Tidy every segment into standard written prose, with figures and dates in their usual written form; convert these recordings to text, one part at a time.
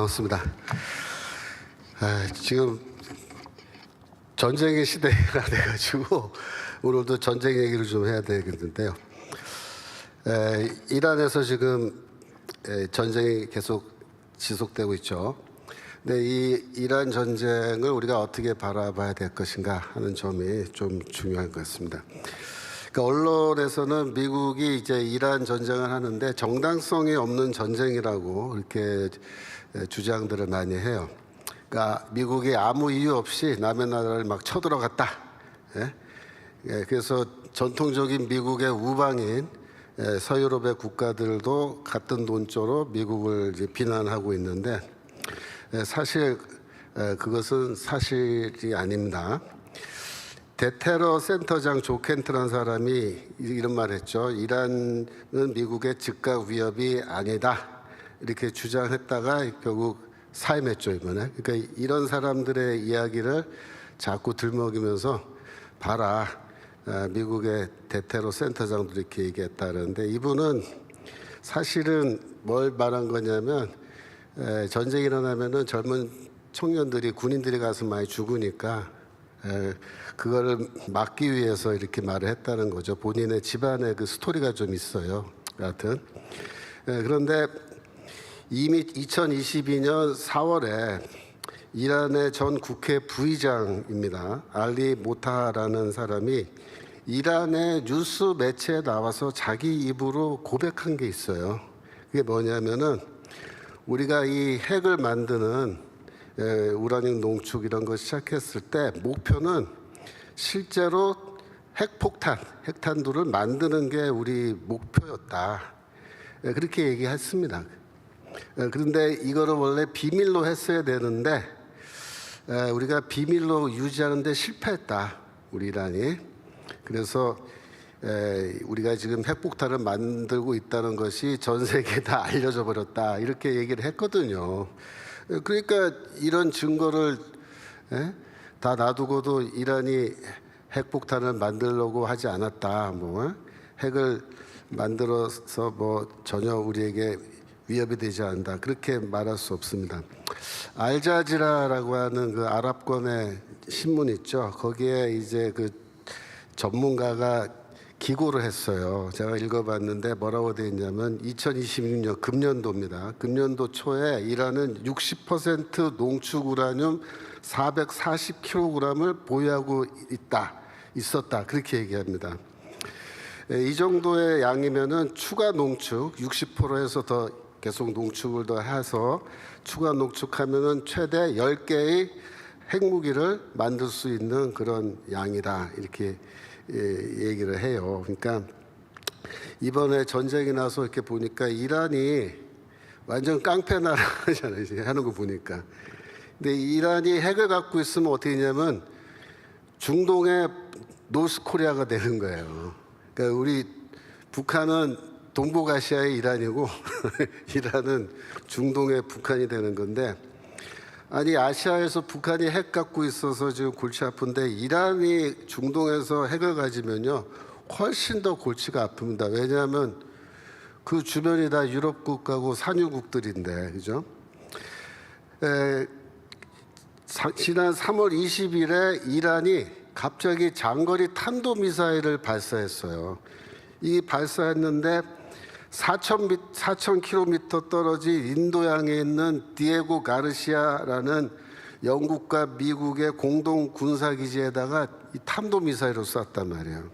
반갑습니다. 지금 전쟁의 시대가 돼가지고 오늘도 전쟁 얘기를 좀 해야 되겠는데요. 이란에서 지금 전쟁이 계속 지속되고 있죠. 근데 이 이란 전쟁을 우리가 어떻게 바라봐야 될 것인가 하는 점이 좀 중요한 것 같습니다. 그러니까 언론에서는 미국이 이제 이란 전쟁을 하는데 정당성이 없는 전쟁이라고 이렇게 주장들을 많이 해요. 그러니까 미국이 아무 이유 없이 남의 나라를 막 쳐들어갔다. 그래서 전통적인 미국의 우방인 서유럽의 국가들도 같은 논조로 미국을 이제 비난하고 있는데 사실 그것은 사실이 아닙니다. 대테러 센터장 조 켄트라는 사람이 이런 말을 했죠. 이란은 미국의 즉각 위협이 아니다. 이렇게 주장했다가 결국 사임했죠, 이번에. 그러니까 이런 사람들의 이야기를 자꾸 들먹이면서 봐라. 미국의 대테러 센터장도 이렇게 얘기했다는데 이분은 사실은 뭘 말한 거냐면 전쟁이 일어나면은 젊은 청년들이 군인들이 가서 많이 죽으니까 그거를 막기 위해서 이렇게 말을 했다는 거죠. 본인의 집안에 그 스토리가 좀 있어요. 여하튼 그런데 이미 2022년 4월에 이란의 전 국회 부의장입니다. 알리 모타라는 사람이 이란의 뉴스 매체에 나와서 자기 입으로 고백한 게 있어요. 그게 뭐냐면은 우리가 이 핵을 만드는 우라늄 농축 이런 거 시작했을 때 목표는 실제로 핵탄두를 만드는 게 우리 목표였다. 그렇게 얘기했습니다. 그런데 이거를 원래 비밀로 했어야 되는데 우리가 비밀로 유지하는데 실패했다. 우리 이란이. 그래서 우리가 지금 핵폭탄을 만들고 있다는 것이 전 세계에 다 알려져 버렸다. 이렇게 얘기를 했거든요. 그러니까 이런 증거를 다 놔두고도 이란이 핵폭탄을 만들려고 하지 않았다. 핵을 만들어서 전혀 우리에게 위협이 되지 않는다. 그렇게 말할 수 없습니다. 알자지라라고 하는 그 아랍권의 신문 있죠. 거기에 이제 그 전문가가 기고를 했어요. 제가 읽어봤는데 뭐라고 되어 있냐면 2026년 금년도입니다. 금년도 초에 이란은 60% 농축 우라늄 440kg을 보유하고 있었다. 그렇게 얘기합니다. 이 정도의 양이면은 추가 농축 60%에서 더 계속 농축을 더 해서 추가 농축하면은 최대 10개의 핵무기를 만들 수 있는 그런 양이다. 이렇게 얘기를 해요. 그러니까 이번에 전쟁이 나서 이렇게 보니까 이란이 완전 깡패 나라잖아요. 하는 거 보니까. 근데 이란이 핵을 갖고 있으면 어떻게 되냐면 중동의 노스코리아가 되는 거예요. 그러니까 우리 북한은 동북아시아의 이란이고 이란은 중동의 북한이 되는 건데 아니 아시아에서 북한이 핵 갖고 있어서 지금 골치 아픈데 이란이 중동에서 핵을 가지면요 훨씬 더 골치가 아픕니다. 왜냐하면 그 주변이 다 유럽 국가고 산유국들인데 그죠? 지난 3월 20일에 이란이 갑자기 장거리 탄도미사일을 발사했어요. 이 발사했는데 4,000km 떨어진 인도양에 있는 디에고 가르시아라는 영국과 미국의 공동 군사기지에다가 이 탄도미사일을 쐈단 말이에요.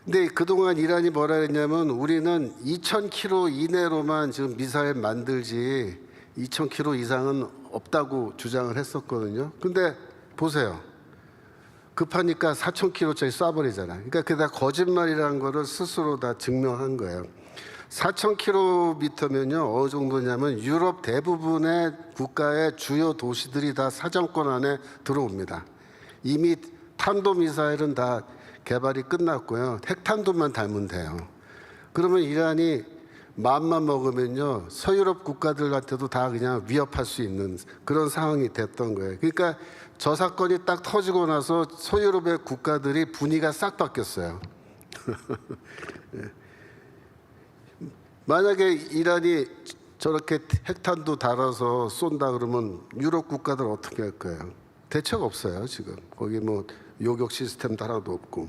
근데 그동안 이란이 뭐라 했냐면 우리는 2,000km 이내로만 지금 미사일 만들지 2,000km 이상은 없다고 주장을 했었거든요. 근데 보세요. 급하니까 4,000km짜리 쏴버리잖아. 그러니까 그게 다 거짓말이라는 거를 스스로 다 증명한 거예요. 4,000km면요 어느 정도냐면 유럽 대부분의 국가의 주요 도시들이 다 사정권 안에 들어옵니다. 이미 탄도미사일은 다 개발이 끝났고요. 핵탄두만 달면 돼요. 그러면 이란이 마음만 먹으면요 서유럽 국가들한테도 다 그냥 위협할 수 있는 그런 상황이 됐던 거예요. 그러니까 저 사건이 딱 터지고 나서 서유럽의 국가들이 분위기가 싹 바뀌었어요. 만약에 이란이 저렇게 핵탄두 달아서 쏜다 그러면 유럽 국가들 어떻게 할 거예요? 대책 없어요 지금. 거기 뭐 요격 시스템도 하나도 없고.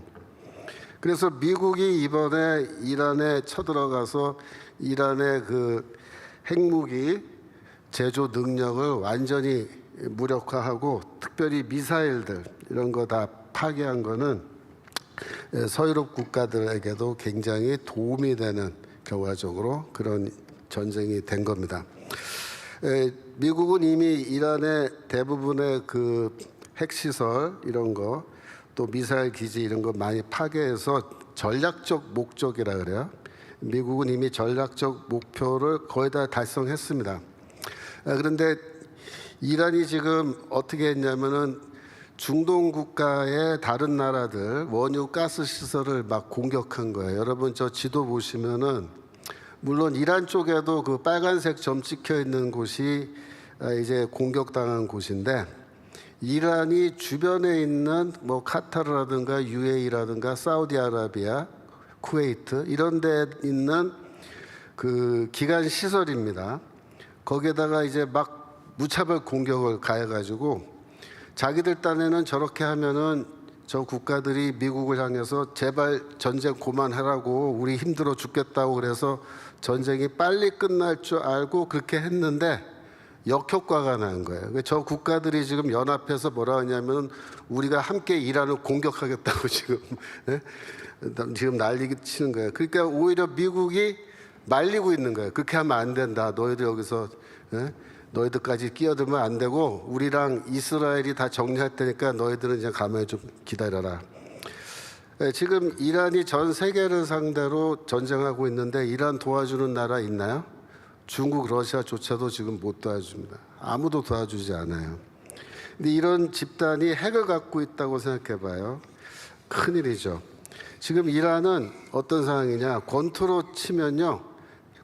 그래서 미국이 이번에 이란에 쳐들어가서 이란의 그 핵무기 제조 능력을 완전히 무력화하고 특별히 미사일들 이런 거 다 파괴한 거는 서유럽 국가들에게도 굉장히 도움이 되는 결과적으로 그런 전쟁이 된 겁니다. 미국은 이미 이란의 대부분의 그 핵시설 이런 거 또 미사일 기지 이런 거 많이 파괴해서 전략적 목적이라 그래요. 미국은 이미 전략적 목표를 거의 다 달성했습니다. 그런데 이란이 지금 어떻게 했냐면은 중동 국가의 다른 나라들 원유 가스 시설을 막 공격한 거예요. 여러분 저 지도 보시면은 물론 이란 쪽에도 그 빨간색 점 찍혀 있는 곳이 이제 공격당한 곳인데 이란이 주변에 있는 뭐 카타르라든가 UAE라든가 사우디아라비아, 쿠웨이트 이런 데 있는 그 기간 시설입니다. 거기에다가 이제 막 무차별 공격을 가해가지고 자기들 딴에는 저렇게 하면은 저 국가들이 미국을 향해서 제발 전쟁 그만하라고 우리 힘들어 죽겠다고 그래서 전쟁이 빨리 끝날 줄 알고 그렇게 했는데 역효과가 난 거예요. 저 국가들이 지금 연합해서 뭐라 하냐면 우리가 함께 이란을 공격하겠다고 지금 난리 치는 거예요. 그러니까 오히려 미국이 말리고 있는 거예요. 그렇게 하면 안 된다. 너희들 여기서 너희들까지 끼어들면 안 되고 우리랑 이스라엘이 다 정리할 테니까 너희들은 이제 가만히 좀 기다려라. 지금 이란이 전 세계를 상대로 전쟁하고 있는데 이란 도와주는 나라 있나요? 중국, 러시아조차도 지금 못 도와줍니다. 아무도 도와주지 않아요. 근데 이런 집단이 핵을 갖고 있다고 생각해 봐요. 큰일이죠. 지금 이란은 어떤 상황이냐. 권투로 치면요.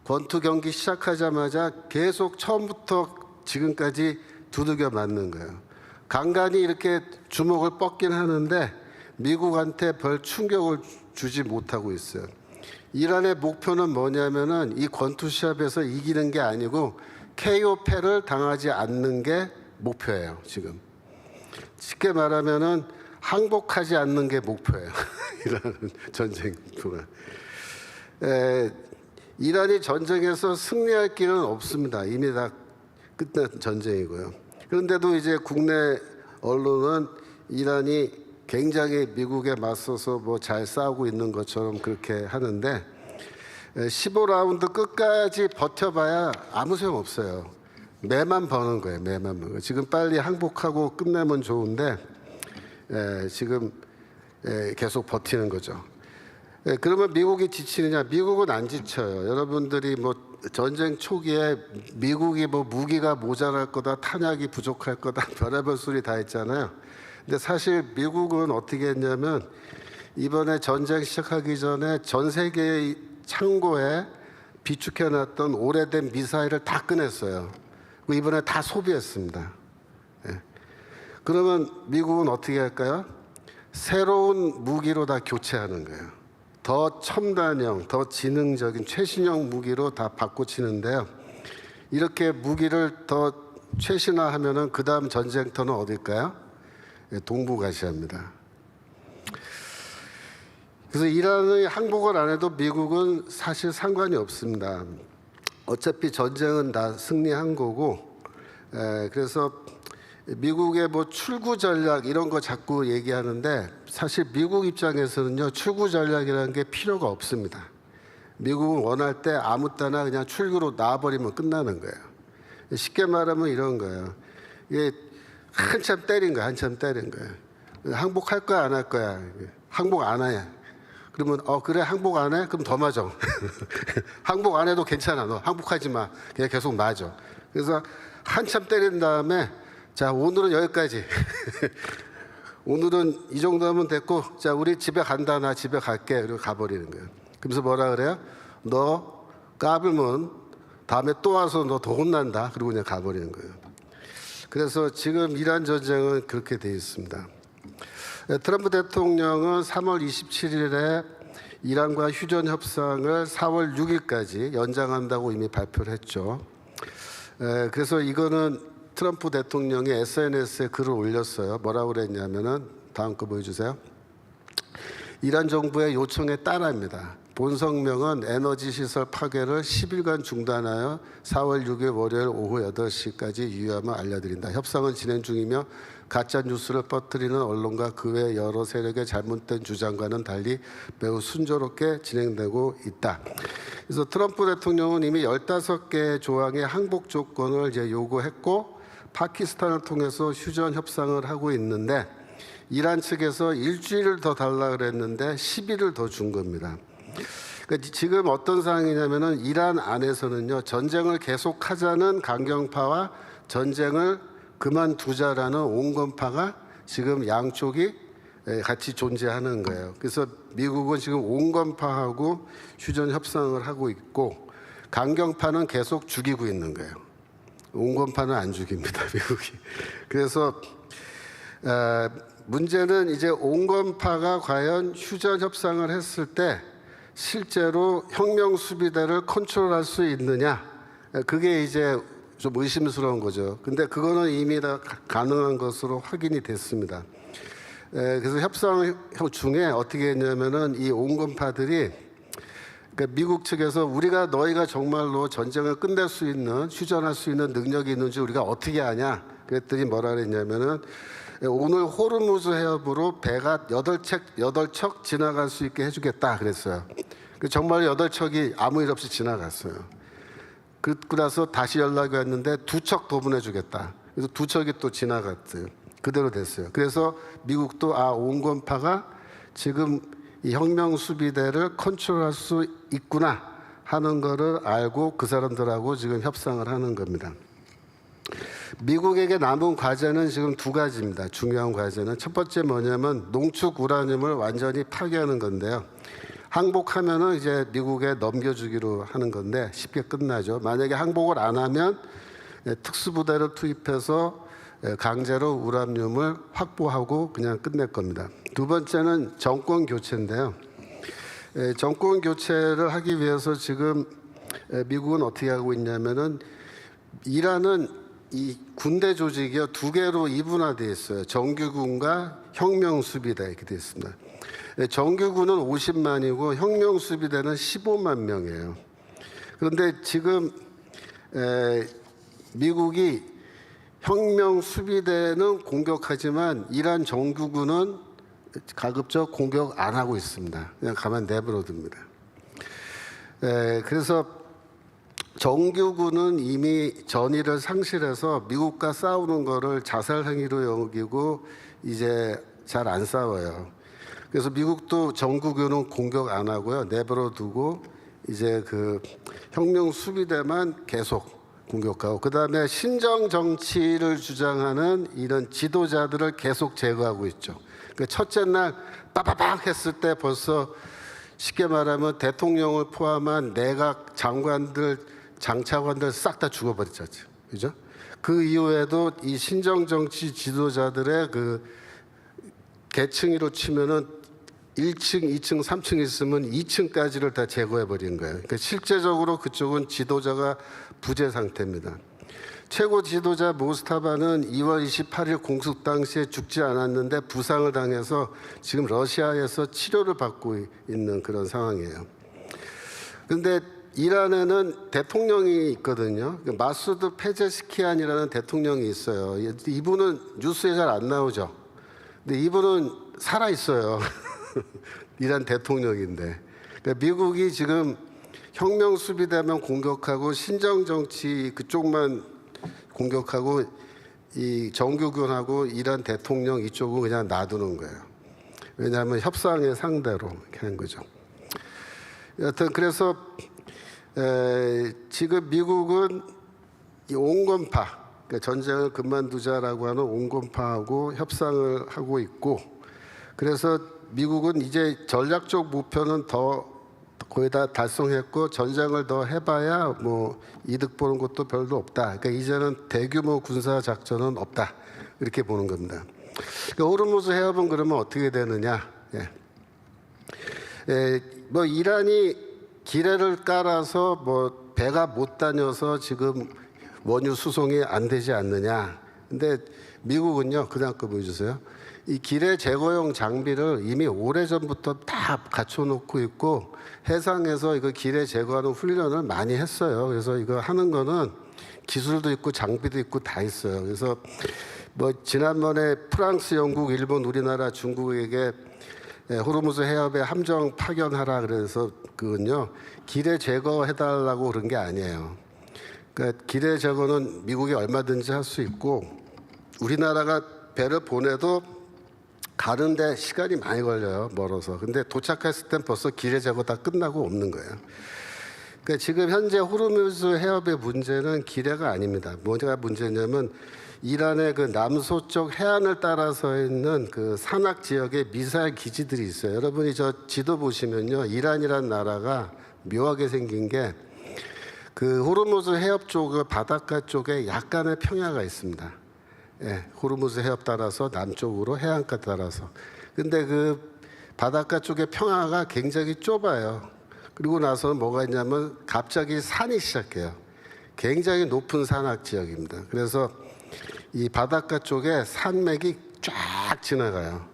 권투 경기 시작하자마자 계속 처음부터 지금까지 두들겨 맞는 거예요. 간간히 이렇게 주먹을 뻗긴 하는데 미국한테 별 충격을 주지 못하고 있어요. 이란의 목표는 뭐냐면은 이 권투 시합에서 이기는 게 아니고 KO패를 당하지 않는 게 목표예요. 지금 쉽게 말하면은 항복하지 않는 게 목표예요. 이란 전쟁 목표가. 이란이 전쟁에서 승리할 길은 없습니다. 이미 다 끝난 전쟁이고요. 그런데도 이제 국내 언론은 이란이 굉장히 미국에 맞서서 뭐 잘 싸우고 있는 것처럼 그렇게 하는데 15라운드 끝까지 버텨봐야 아무 소용 없어요. 매만 버는 거예요. 매만 버는 거예요. 지금 빨리 항복하고 끝내면 좋은데 지금 계속 버티는 거죠. 그러면 미국이 지치느냐? 미국은 안 지쳐요. 여러분들이 뭐 전쟁 초기에 미국이 뭐 무기가 모자랄 거다, 탄약이 부족할 거다, 별의별 소리 다 했잖아요. 근데 사실 미국은 어떻게 했냐면 이번에 전쟁 시작하기 전에 전 세계 창고에 비축해놨던 오래된 미사일을 다 꺼냈어요. 이번에 다 소비했습니다. 그러면 미국은 어떻게 할까요? 새로운 무기로 다 교체하는 거예요. 더 첨단형, 더 지능적인 최신형 무기로 다 바꿔치는데요. 이렇게 무기를 더 최신화하면은 그 다음 전쟁터는 어딜까요? 동북아시아입니다. 그래서 이란의 항복을 안 해도 미국은 사실 상관이 없습니다. 어차피 전쟁은 다 승리한 거고, 그래서 미국의 뭐 출구 전략 이런 거 자꾸 얘기하는데 사실 미국 입장에서는요 출구 전략이라는 게 필요가 없습니다. 미국은 원할 때 아무 때나 그냥 출구로 놔버리면 끝나는 거예요. 쉽게 말하면 이런 거예요. 이게 한참 때린 거야, 한참 때린 거야. 항복할 거야, 안 할 거야? 항복 안 해. 그러면 그래 항복 안 해? 그럼 더 맞아. 항복 안 해도 괜찮아. 너 항복하지 마. 그냥 계속 맞아. 그래서 한참 때린 다음에 자 오늘은 여기까지. 오늘은 이 정도 하면 됐고 자 우리 집에 간다. 나 집에 갈게. 그리고 가버리는 거예요. 그러면서 뭐라 그래요? 너 까불면 다음에 또 와서 너 더 혼난다. 그리고 그냥 가버리는 거예요. 그래서 지금 이란 전쟁은 그렇게 돼 있습니다. 트럼프 대통령은 3월 27일에 이란과 휴전 협상을 4월 6일까지 연장한다고 이미 발표를 했죠. 그래서 이거는 트럼프 대통령이 SNS에 글을 올렸어요. 뭐라고 그랬냐면은 다음 거 보여주세요. 이란 정부의 요청에 따라합니다. 본 성명은 에너지 시설 파괴를 10일간 중단하여 4월 6일 월요일 오후 8시까지 유효함을 알려드린다. 협상은 진행 중이며 가짜 뉴스를 퍼뜨리는 언론과 그 외 여러 세력의 잘못된 주장과는 달리 매우 순조롭게 진행되고 있다. 그래서 트럼프 대통령은 이미 15개 조항의 항복 조건을 이제 요구했고 파키스탄을 통해서 휴전 협상을 하고 있는데 이란 측에서 일주일을 더 달라 그랬는데 10일을 더 준 겁니다. 그러니까 지금 어떤 상황이냐면은 이란 안에서는요 전쟁을 계속하자는 강경파와 전쟁을 그만두자라는 온건파가 지금 양쪽이 같이 존재하는 거예요. 그래서 미국은 지금 온건파하고 휴전 협상을 하고 있고 강경파는 계속 죽이고 있는 거예요. 온건파는 안 죽입니다, 미국이. 그래서 문제는 이제 온건파가 과연 휴전 협상을 했을 때 실제로 혁명 수비대를 컨트롤할 수 있느냐, 그게 이제 좀 의심스러운 거죠. 근데 그거는 이미 다 가능한 것으로 확인이 됐습니다. 그래서 협상 중에 어떻게 했냐면은 이 온건파들이 그러니까 미국 측에서 우리가 너희가 정말로 전쟁을 끝낼 수 있는 휴전할 수 있는 능력이 있는지 우리가 어떻게 아냐 그랬더니 뭐라 그랬냐면은 오늘 호르무즈 해협으로 배가 8척 지나갈 수 있게 해주겠다 그랬어요. 정말 8척이 아무 일 없이 지나갔어요. 그러고 나서 다시 연락이 왔는데 2척 더 보내주겠다. 그래서 2척이 또 지나갔어요. 그대로 됐어요. 그래서 미국도 온건파가 지금 이 혁명 수비대를 컨트롤할 수 있구나 하는 거를 알고 그 사람들하고 지금 협상을 하는 겁니다. 미국에게 남은 과제는 지금 2가지입니다. 중요한 과제는 첫 번째 뭐냐면 농축 우라늄을 완전히 파괴하는 건데요. 항복하면은 이제 미국에 넘겨주기로 하는 건데 쉽게 끝나죠. 만약에 항복을 안 하면 특수부대를 투입해서 강제로 우라늄을 확보하고 그냥 끝낼 겁니다. 두 번째는 정권 교체인데요. 정권 교체를 하기 위해서 지금 미국은 어떻게 하고 있냐면은 이란은 이 군대 조직이 2개로 이분화되어 있어요. 정규군과 혁명수비대 이렇게 되어 있습니다. 정규군은 50만이고 혁명수비대는 15만 명이에요. 그런데 지금 미국이 혁명수비대는 공격하지만 이란 정규군은 가급적 공격 안 하고 있습니다. 그냥 가만 내버려 둡니다. 그래서 정규군은 이미 전의를 상실해서 미국과 싸우는 거를 자살 행위로 여기고 이제 잘 안 싸워요. 그래서 미국도 정규군은 공격 안 하고요. 내버려 두고 이제 그 혁명 수비대만 계속 공격하고 그다음에 신정 정치를 주장하는 이런 지도자들을 계속 제거하고 있죠. 그 첫째 날 빠바박 했을 때 벌써 쉽게 말하면 대통령을 포함한 내각 장관들 장차관들 싹 다 죽어버렸죠. 그죠? 그 이후에도 이 신정정치 지도자들의 그 계층으로 치면은 1층, 2층, 3층 있으면 2층까지를 다 제거해버린 거예요. 그러니까 실제적으로 그쪽은 지도자가 부재 상태입니다. 최고 지도자 모스타바는 2월 28일 공습 당시에 죽지 않았는데 부상을 당해서 지금 러시아에서 치료를 받고 있는 그런 상황이에요. 그런데 이란에는 대통령이 있거든요. 마수드 페제스키안이라는 대통령이 있어요. 이분은 뉴스에 잘 안 나오죠. 근데 이분은 살아 있어요. 이란 대통령인데. 그러니까 미국이 지금 혁명 수비대만 공격하고 신정 정치 그쪽만 공격하고 이 정규군하고 이란 대통령 이쪽은 그냥 놔두는 거예요. 왜냐하면 협상의 상대로 이렇게 한 거죠. 여하튼 그래서 지금 미국은 이 온건파, 그러니까 전쟁을 그만두자라고 하는 온건파하고 협상을 하고 있고, 그래서 미국은 이제 전략적 목표는 더 거의 다 달성했고 전쟁을 더 해봐야 뭐 이득 보는 것도 별로 없다. 그러니까 이제는 대규모 군사 작전은 없다. 이렇게 보는 겁니다. 그러니까 호르무즈 해협은 그러면 어떻게 되느냐? 뭐 이란이 기뢰를 깔아서 뭐 배가 못 다녀서 지금 원유 수송이 안 되지 않느냐. 근데 미국은요, 그 다음 거 보여주세요. 이 기뢰 제거용 장비를 이미 오래전부터 다 갖춰놓고 있고 해상에서 이거 기뢰 제거하는 훈련을 많이 했어요. 그래서 이거 하는 거는 기술도 있고 장비도 있고 다 있어요. 그래서 뭐 지난번에 프랑스, 영국, 일본, 우리나라, 중국에게 호르무즈 해협에 함정 파견하라 그래서 그건요 기뢰 제거해달라고 그런 게 아니에요. 그러니까 기뢰 제거는 미국이 얼마든지 할 수 있고 우리나라가 배를 보내도 가는데 시간이 많이 걸려요. 멀어서. 근데 도착했을 땐 벌써 기뢰 제거 다 끝나고 없는 거예요. 그러니까 지금 현재 호르무즈 해협의 문제는 기뢰가 아닙니다. 뭐가 문제냐면 이란의 그 남서쪽 해안을 따라서 있는 그 산악 지역에 미사일 기지들이 있어요. 여러분이 저 지도 보시면요, 이란이란 나라가 묘하게 생긴 게 그 호르무즈 해협 쪽 바닷가 쪽에 약간의 평야가 있습니다. 예, 호르무즈 해협 따라서 남쪽으로 해안가 따라서. 근데 그 바닷가 쪽에 평야가 굉장히 좁아요. 그리고 나서는 뭐가 있냐면 갑자기 산이 시작해요. 굉장히 높은 산악 지역입니다. 그래서 이 바닷가 쪽에 산맥이 쫙 지나가요.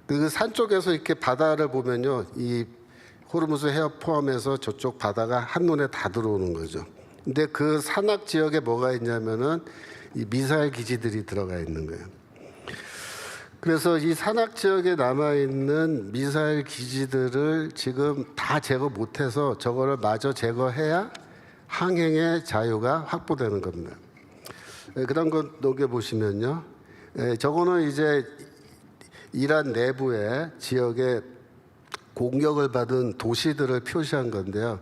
그 산 쪽에서 이렇게 바다를 보면요, 이 호르무즈 해협 포함해서 저쪽 바다가 한눈에 다 들어오는 거죠. 근데 그 산악 지역에 뭐가 있냐면은 이 미사일 기지들이 들어가 있는 거예요. 그래서 이 산악 지역에 남아 있는 미사일 기지들을 지금 다 제거 못해서 저거를 마저 제거해야 항행의 자유가 확보되는 겁니다. 그다음 거 넘겨 보시면요, 저거는 이제 이란 내부의 지역에 공격을 받은 도시들을 표시한 건데요.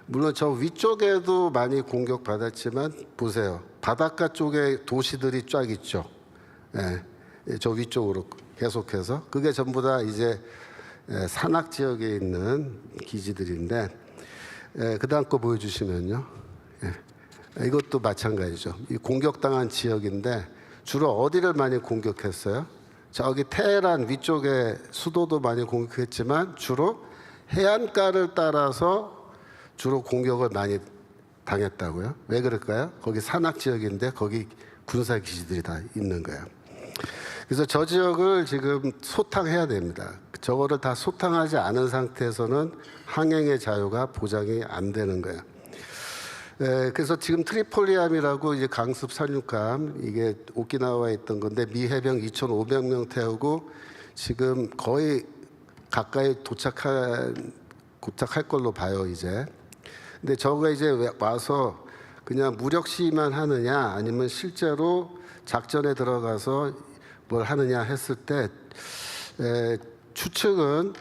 물론 저 위쪽에도 많이 공격받았지만 보세요. 바닷가 쪽에 도시들이 쫙 있죠. 저 위쪽으로 계속해서. 그게 전부 다 이제 산악 지역에 있는 기지들인데 그 다음 거 보여주시면요. 이것도 마찬가지죠. 이 공격당한 지역인데 주로 어디를 많이 공격했어요? 저기 테헤란 위쪽에 수도도 많이 공격했지만 주로 해안가를 따라서 주로 공격을 많이 당했다고요. 왜 그럴까요? 거기 산악 지역인데 거기 군사 기지들이 다 있는 거예요. 그래서 저 지역을 지금 소탕해야 됩니다. 저거를 다 소탕하지 않은 상태에서는 항행의 자유가 보장이 안 되는 거예요. 그래서 지금 트리폴리함이라고 이제 강습 상륙함 이게 오키나와에 있던 건데 미 해병 2,500명 태우고 지금 거의 가까이 도착할 걸로 봐요 이제. 근데 저거 이제 와서 그냥 무력 시위만 하느냐 아니면 실제로 작전에 들어가서 뭘 하느냐 했을 때 추측은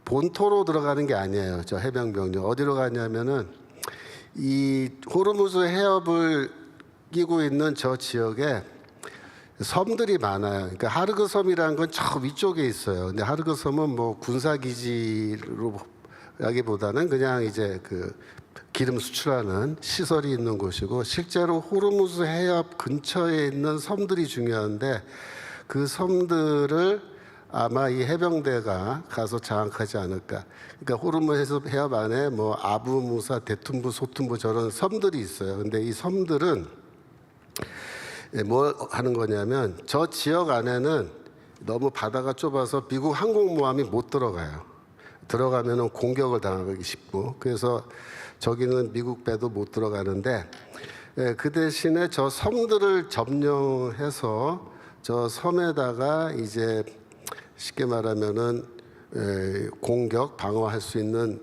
본토로 들어가는 게 아니에요. 저 해병병력 어디로 가냐면은 이 호르무즈 해협을 끼고 있는 저 지역에 섬들이 많아요. 그러니까 하르그 섬이라는 건 저 위쪽에 있어요. 근데 하르그 섬은 뭐 군사 기지라기보다는 그냥 이제 그 기름 수출하는 시설이 있는 곳이고 실제로 호르무즈 해협 근처에 있는 섬들이 중요한데 그 섬들을 아마 이 해병대가 가서 장악하지 않을까. 그러니까 호르무즈 해협 안에 뭐 아부 무사, 대툰부, 소툰부 저런 섬들이 있어요. 근데 이 섬들은 뭐 하는 거냐면 저 지역 안에는 너무 바다가 좁아서 미국 항공모함이 못 들어가요. 들어가면은 공격을 당하기 쉽고 그래서 저기는 미국 배도 못 들어가는데 그 대신에 저 섬들을 점령해서 저 섬에다가 이제 쉽게 말하면은 공격 방어할 수 있는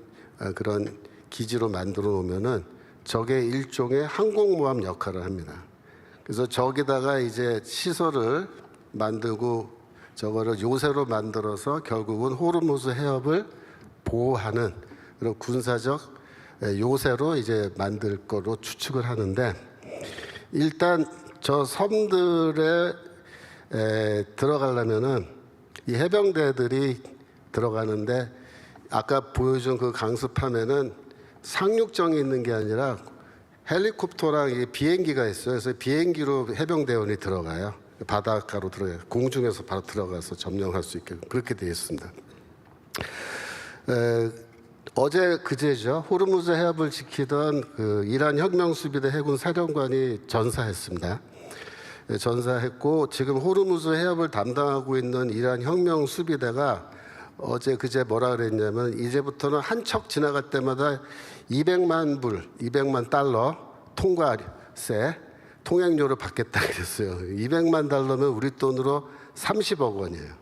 그런 기지로 만들어 놓으면은 저게 일종의 항공모함 역할을 합니다. 그래서 저기다가 이제 시설을 만들고 저거를 요새로 만들어서 결국은 호르무즈 해협을 보호하는 그런 군사적 요새로 이제 만들 거로 추측을 하는데 일단 저 섬들에 들어가려면은 이 해병대들이 들어가는데 아까 보여준 그 강습함에는 상륙정이 있는 게 아니라 헬리콥터랑 비행기가 있어요. 그래서 비행기로 해병대원이 들어가요. 바닷가로 들어가요. 공중에서 바로 들어가서 점령할 수 있게 그렇게 되어 있습니다. 어제 그제죠. 호르무즈 해협을 지키던 그 이란 혁명수비대 해군 사령관이 전사했습니다. 전사했고 지금 호르무즈 해협을 담당하고 있는 이란 혁명수비대가 어제 그제 뭐라 그랬냐면 이제부터는 한 척 지나갈 때마다 200만 달러 통과세 통행료를 받겠다 그랬어요. 200만 달러면 우리 돈으로 30억 원이에요.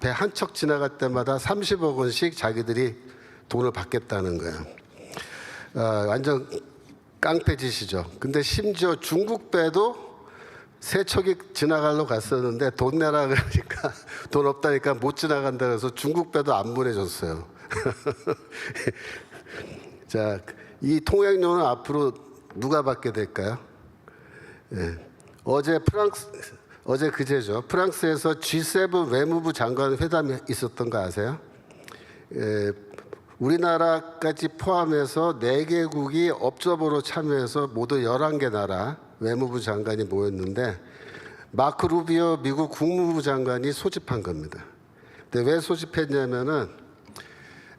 배 한 척 지나갈 때마다 30억 원씩 자기들이 돈을 받겠다는 거예요. 완전 깡패짓이죠. 근데 심지어 중국 배도 세 척이 지나가려고 갔었는데 돈 내라 그러니까 돈 없다니까 못 지나간다 그래서 중국 배도 안 보내줬어요. 자, 이 통행료는 앞으로 누가 받게 될까요? 예. 어제 그제죠. 프랑스에서 G7 외무부 장관 회담이 있었던 거 아세요? 예, 우리나라까지 포함해서 4개국이 업저버로 참여해서 모두 11개 나라 외무부 장관이 모였는데 마크 루비오 미국 국무부 장관이 소집한 겁니다. 근데 왜 소집했냐면은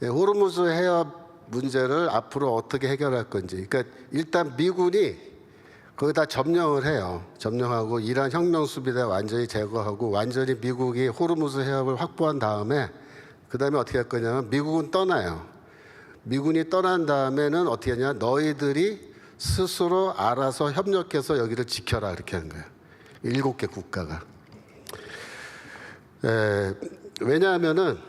호르무즈 해협 문제를 앞으로 어떻게 해결할 건지. 그러니까 일단 미군이 거기다 점령을 해요. 점령하고 이란 혁명수비대 완전히 제거하고 완전히 미국이 호르무즈 해협을 확보한 다음에 그다음에 어떻게 할 거냐면 미국은 떠나요. 미군이 떠난 다음에는 어떻게 하냐? 너희들이 스스로 알아서 협력해서 여기를 지켜라 이렇게 하는 거예요. 7개 국가가. 왜냐하면은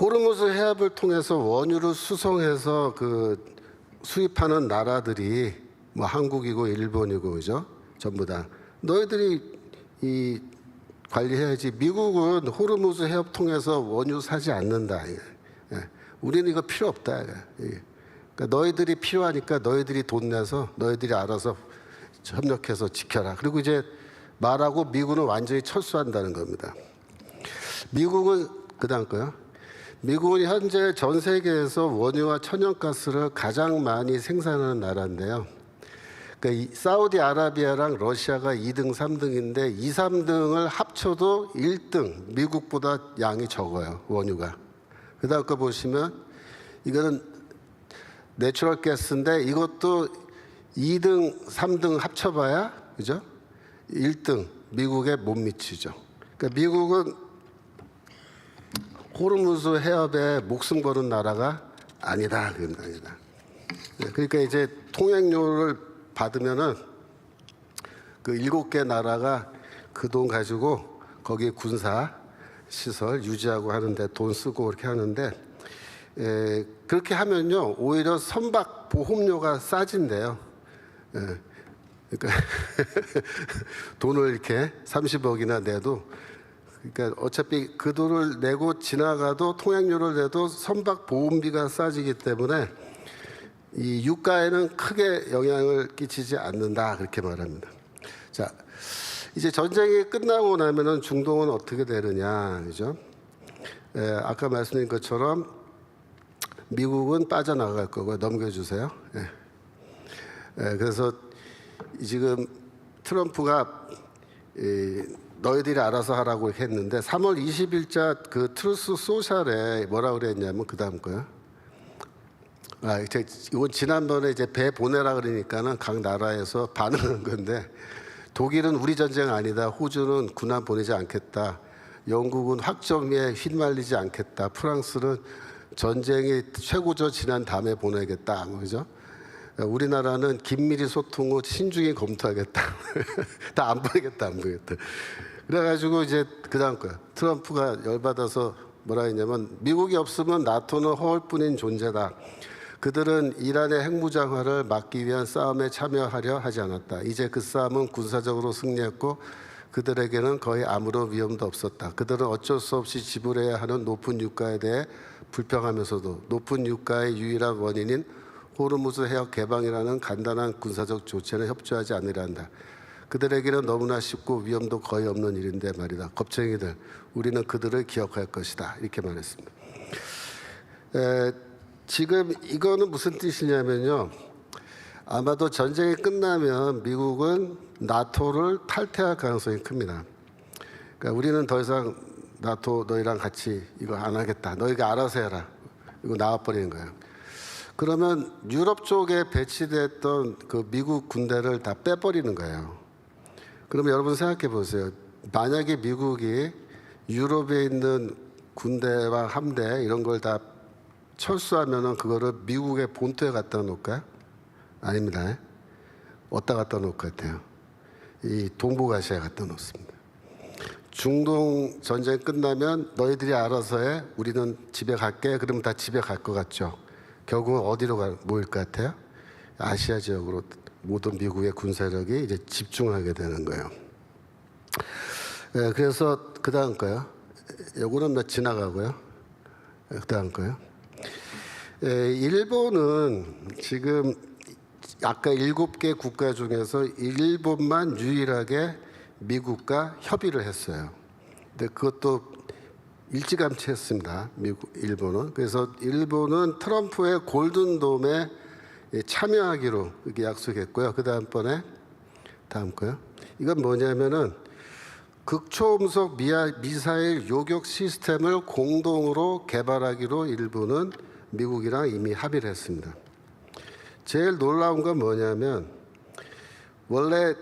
호르무즈 해협을 통해서 원유를 수송해서 그 수입하는 나라들이 뭐 한국이고 일본이고 그죠? 전부 다 너희들이 이 관리해야지. 미국은 호르무즈 해협 통해서 원유 사지 않는다. 우리는 이거 필요 없다. 그러니까 너희들이 필요하니까 너희들이 돈 내서 너희들이 알아서 협력해서 지켜라. 그리고 이제 말하고 미군은 완전히 철수한다는 겁니다. 미국은 그다음 거요. 미국은 현재 전 세계에서 원유와 천연가스를 가장 많이 생산하는 나라인데요. 그러니까 사우디아라비아랑 러시아가 2등, 3등인데 2, 3등을 합쳐도 1등 미국보다 양이 적어요. 원유가. 그다음 거 보시면 이거는 내추럴 가스인데 이것도 2등, 3등 합쳐봐야 그죠? 1등 미국에 못 미치죠. 그러니까 미국은 호르무즈 해협에 목숨 거는 나라가 아니다. 아니다. 그러니까 이제 통행료를 받으면은 그 7개 나라가 그 돈 가지고 거기 군사 시설 유지하고 하는데 돈 쓰고 그렇게 하는데 그렇게 하면요 오히려 선박 보험료가 싸진대요. 그러니까 돈을 이렇게 30억이나 내도 그러니까 어차피 그 돈을 내고 지나가도 통행료를 내도 선박 보험비가 싸지기 때문에 이 유가에는 크게 영향을 끼치지 않는다 그렇게 말합니다. 자, 이제 전쟁이 끝나고 나면은 중동은 어떻게 되느냐, 그죠? 아까 말씀드린 것처럼 미국은 빠져나갈 거고요. 넘겨주세요. 그래서 지금 트럼프가 너희들이 알아서 하라고 했는데 3월 20일자 그 트루스 소셜에 뭐라 그랬냐면 그 다음 거요. 이건 지난번에 이제 배 보내라 그러니까는 각 나라에서 반응한 건데 독일은 우리 전쟁 아니다. 호주는 군함 보내지 않겠다. 영국은 확정에 휘말리지 않겠다. 프랑스는 전쟁이 최고조 지난 다음에 보내겠다. 그죠? 우리나라는 긴밀히 소통 후 신중히 검토하겠다. 다 안 보내겠다, 안 보내겠다. 그래가지고 이제 그 다음 거야. 트럼프가 열받아서 뭐라 했냐면 미국이 없으면 나토는 허울뿐인 존재다. 그들은 이란의 핵무장화를 막기 위한 싸움에 참여하려 하지 않았다. 이제 그 싸움은 군사적으로 승리했고 그들에게는 거의 아무런 위험도 없었다. 그들은 어쩔 수 없이 지불해야 하는 높은 유가에 대해 불평하면서도 높은 유가의 유일한 원인인 호르무즈 해협 개방이라는 간단한 군사적 조치에는 협조하지 않으려 한다. 그들에게는 너무나 쉽고 위험도 거의 없는 일인데 말이다. 겁쟁이들, 우리는 그들을 기억할 것이다. 이렇게 말했습니다. 지금 이거는 무슨 뜻이냐면요. 아마도 전쟁이 끝나면 미국은 나토를 탈퇴할 가능성이 큽니다. 그러니까 우리는 더 이상 나토 너희랑 같이 이거 안 하겠다. 너희가 알아서 해라. 이거 나와버리는 거예요. 그러면 유럽 쪽에 배치됐던 그 미국 군대를 다 빼버리는 거예요. 그러면 여러분 생각해 보세요. 만약에 미국이 유럽에 있는 군대와 함대 이런 걸 다 철수하면은 그거를 미국의 본토에 갖다 놓을까요? 아닙니다. 어디다 갖다 놓을 것 같아요? 이 동북아시아에 갖다 놓습니다. 중동 전쟁 끝나면 너희들이 알아서 해. 우리는 집에 갈게. 그러면 다 집에 갈 것 같죠. 결국은 어디로 모일 것 같아요? 아시아 지역으로 모든 미국의 군사력이 이제 집중하게 되는 거예요. 그래서 그 다음 거요. 요거는 몇 지나가고요. 그 다음 거요. 일본은 지금 아까 7개 국가 중에서 일본만 유일하게 미국과 협의를 했어요. 근데 그것도 일찌감치 했습니다. 일본은. 그래서 일본은 트럼프의 골든돔에 참여하기로 이렇게 약속했고요. 그 다음번에 다음 거요. 이건 뭐냐면은 극초음속 미사일 요격 시스템을 공동으로 개발하기로 일본은 미국이랑 이미 합의를 했습니다. 제일 놀라운 건 뭐냐면 원래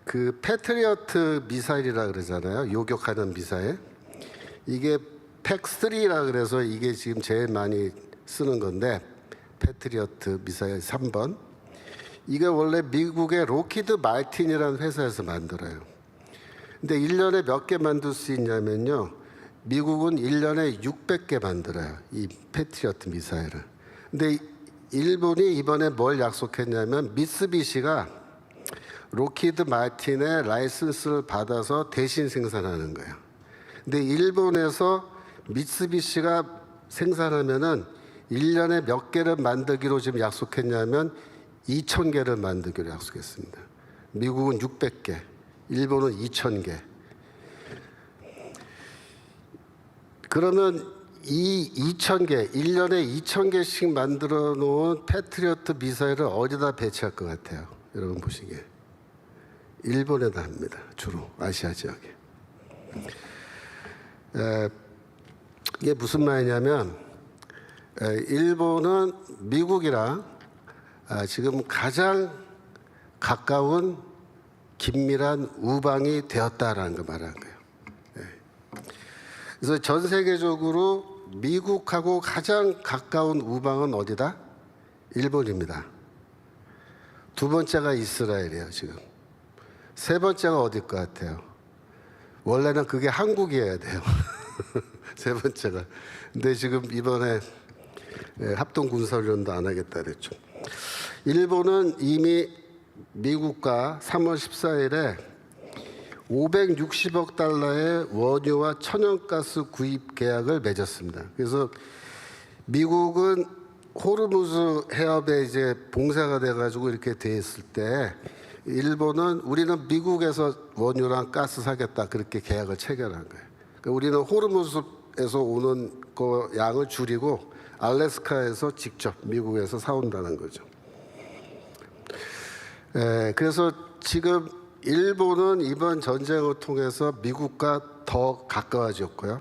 그 패트리어트 미사일이라 그러잖아요. 요격하는 미사일. 이게 팩3라 그래서 이게 지금 제일 많이 쓰는 건데 패트리어트 미사일 3번. 이게 원래 미국의 로키드 마틴이라는 회사에서 만들어요. 근데 1년에 몇 개 만들 수 있냐면요. 미국은 1년에 600개 만들어요. 이 패트리어트 미사일을. 근데 일본이 이번에 뭘 약속했냐면 미쓰비시가 로키드 마틴의 라이선스를 받아서 대신 생산하는 거예요. 근데 일본에서 미쓰비시가 생산하면은 1년에 몇 개를 만들기로 지금 약속했냐면 2,000개를 만들기로 약속했습니다. 미국은 600개, 일본은 2,000개. 그러면 이 2,000개, 1년에 2,000개씩 만들어 놓은 패트리어트 미사일을 어디다 배치할 것 같아요? 여러분 보시기에. 일본에다 합니다. 주로 아시아 지역에. 이게 무슨 말이냐면 일본은 미국이랑 지금 가장 가까운 긴밀한 우방이 되었다라는 걸 말하는 거예요. 그래서 전 세계적으로 미국하고 가장 가까운 우방은 어디다? 일본입니다. 두 번째가 이스라엘이에요, 지금. 세 번째가 어딜 것 같아요? 원래는 그게 한국이어야 돼요. 세 번째가. 근데 지금 이번에 합동군사훈련도 안 하겠다 그랬죠. 일본은 이미 미국과 3월 14일에 560억 달러의 원유와 천연가스 구입 계약을 맺었습니다. 그래서 미국은 호르무즈 해협에 이제 봉쇄가 돼가지고 이렇게 돼 있을 때 일본은 우리는 미국에서 원유랑 가스 사겠다 그렇게 계약을 체결한 거예요. 그러니까 우리는 호르무즈에서 오는 거 양을 줄이고 알래스카에서 직접 미국에서 사온다는 거죠. 그래서 지금 일본은 이번 전쟁을 통해서 미국과 더 가까워졌고요.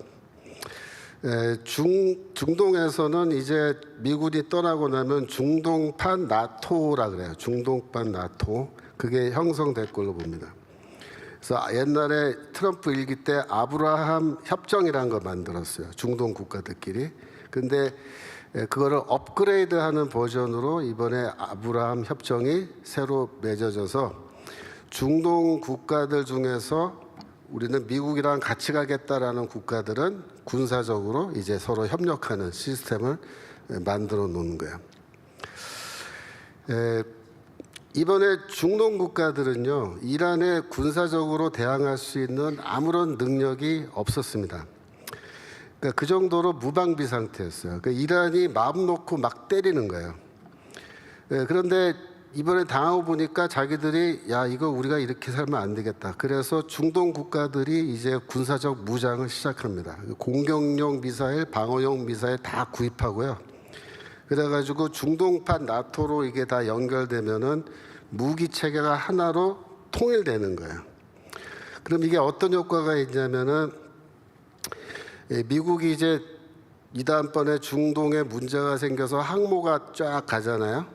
중동에서는 이제 미국이 떠나고 나면 중동판 나토라 그래요. 중동판 나토. 그게 형성될 걸로 봅니다. 그래서 옛날에 트럼프 일기 때 아브라함 협정이라는 거 만들었어요. 중동 국가들끼리. 근데 그거를 업그레이드하는 버전으로 이번에 아브라함 협정이 새로 맺어져서 중동 국가들 중에서 우리는 미국이랑 같이 가겠다라는 국가들은 군사적으로 이제 서로 협력하는 시스템을 만들어 놓는 거예요. 이번에 중동 국가들은요, 이란에 군사적으로 대항할 수 있는 아무런 능력이 없었습니다. 그러니까 그 정도로 무방비 상태였어요. 그러니까 이란이 마음 놓고 막 때리는 거예요. 그런데 이번에 당하고 보니까 자기들이 야 이거 우리가 이렇게 살면 안 되겠다. 그래서 중동 국가들이 이제 군사적 무장을 시작합니다. 공격용 미사일, 방어용 미사일 다 구입하고요. 그래가지고 중동판 나토로 이게 다 연결되면은 무기 체계가 하나로 통일되는 거예요. 그럼 이게 어떤 효과가 있냐면은 미국이 이제 이 다음번에 중동에 문제가 생겨서 항모가 쫙 가잖아요.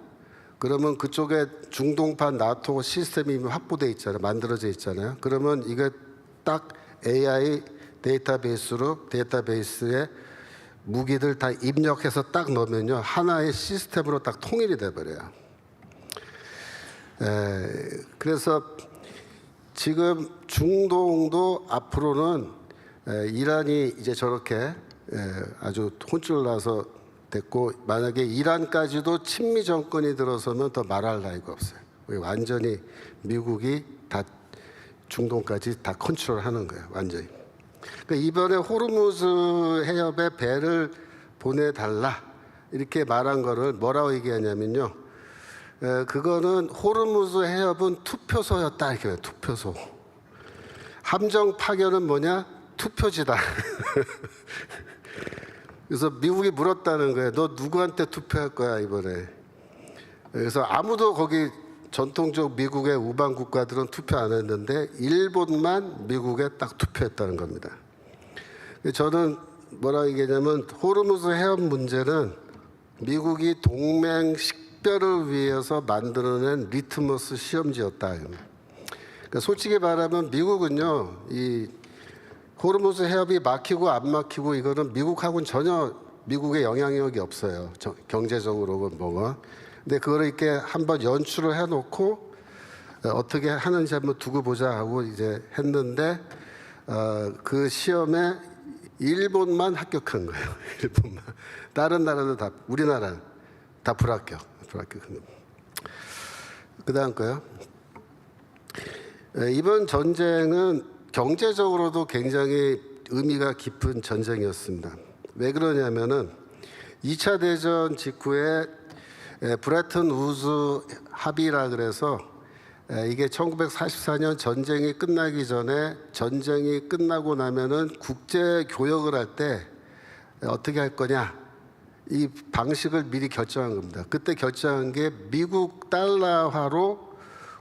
그러면 그쪽에 중동판 나토 시스템이 이미 확보돼 있잖아요. 만들어져 있잖아요. 그러면 이게 딱 AI 데이터베이스에 무기들 다 입력해서 딱 넣으면요, 하나의 시스템으로 딱 통일이 돼버려요. 그래서 지금 중동도 앞으로는 이란이 이제 저렇게 아주 혼쭐 나서 됐고, 만약에 이란까지도 친미 정권이 들어서면 더 말할 나위가 없어요. 완전히 미국이 다 중동까지 다 컨트롤하는 거예요, 완전히. 그러니까 이번에 호르무즈 해협에 배를 보내달라 이렇게 말한 거를 뭐라고 얘기하냐면요, 그거는 호르무즈 해협은 투표소였다 이렇게 해요. 투표소. 함정 파견은 뭐냐? 투표지다. 그래서 미국이 물었다는 거예요. 너 누구한테 투표할 거야 이번에? 그래서 아무도 거기 전통적 미국의 우방 국가들은 투표 안 했는데 일본만 미국에 딱 투표했다는 겁니다. 저는 뭐라 얘기하냐면 호르무즈 해협 문제는 미국이 동맹 식별을 위해서 만들어낸 리트머스 시험지였다. 그러니까 솔직히 말하면 미국은요, 이 호르무즈 해협이 막히고 안 막히고 이거는 미국하고는 전혀 미국의 영향력이 없어요. 경제적으로 뭐가. 근데 그거를 이렇게 한번 연출을 해놓고 어떻게 하는지 한번 두고 보자 하고 이제 했는데 그 시험에 일본만 합격한 거예요. 일본만. 다른 나라도 다, 우리나라는 다 불합격한 겁니다. 그 다음 거요. 이번 전쟁은 경제적으로도 굉장히 의미가 깊은 전쟁이었습니다. 왜 그러냐면은 2차 대전 직후에 브레튼 우즈 합의라 그래서 이게 1944년 전쟁이 끝나기 전에 전쟁이 끝나고 나면은 국제 교역을 할 때 어떻게 할 거냐 이 방식을 미리 결정한 겁니다. 그때 결정한 게 미국 달러화로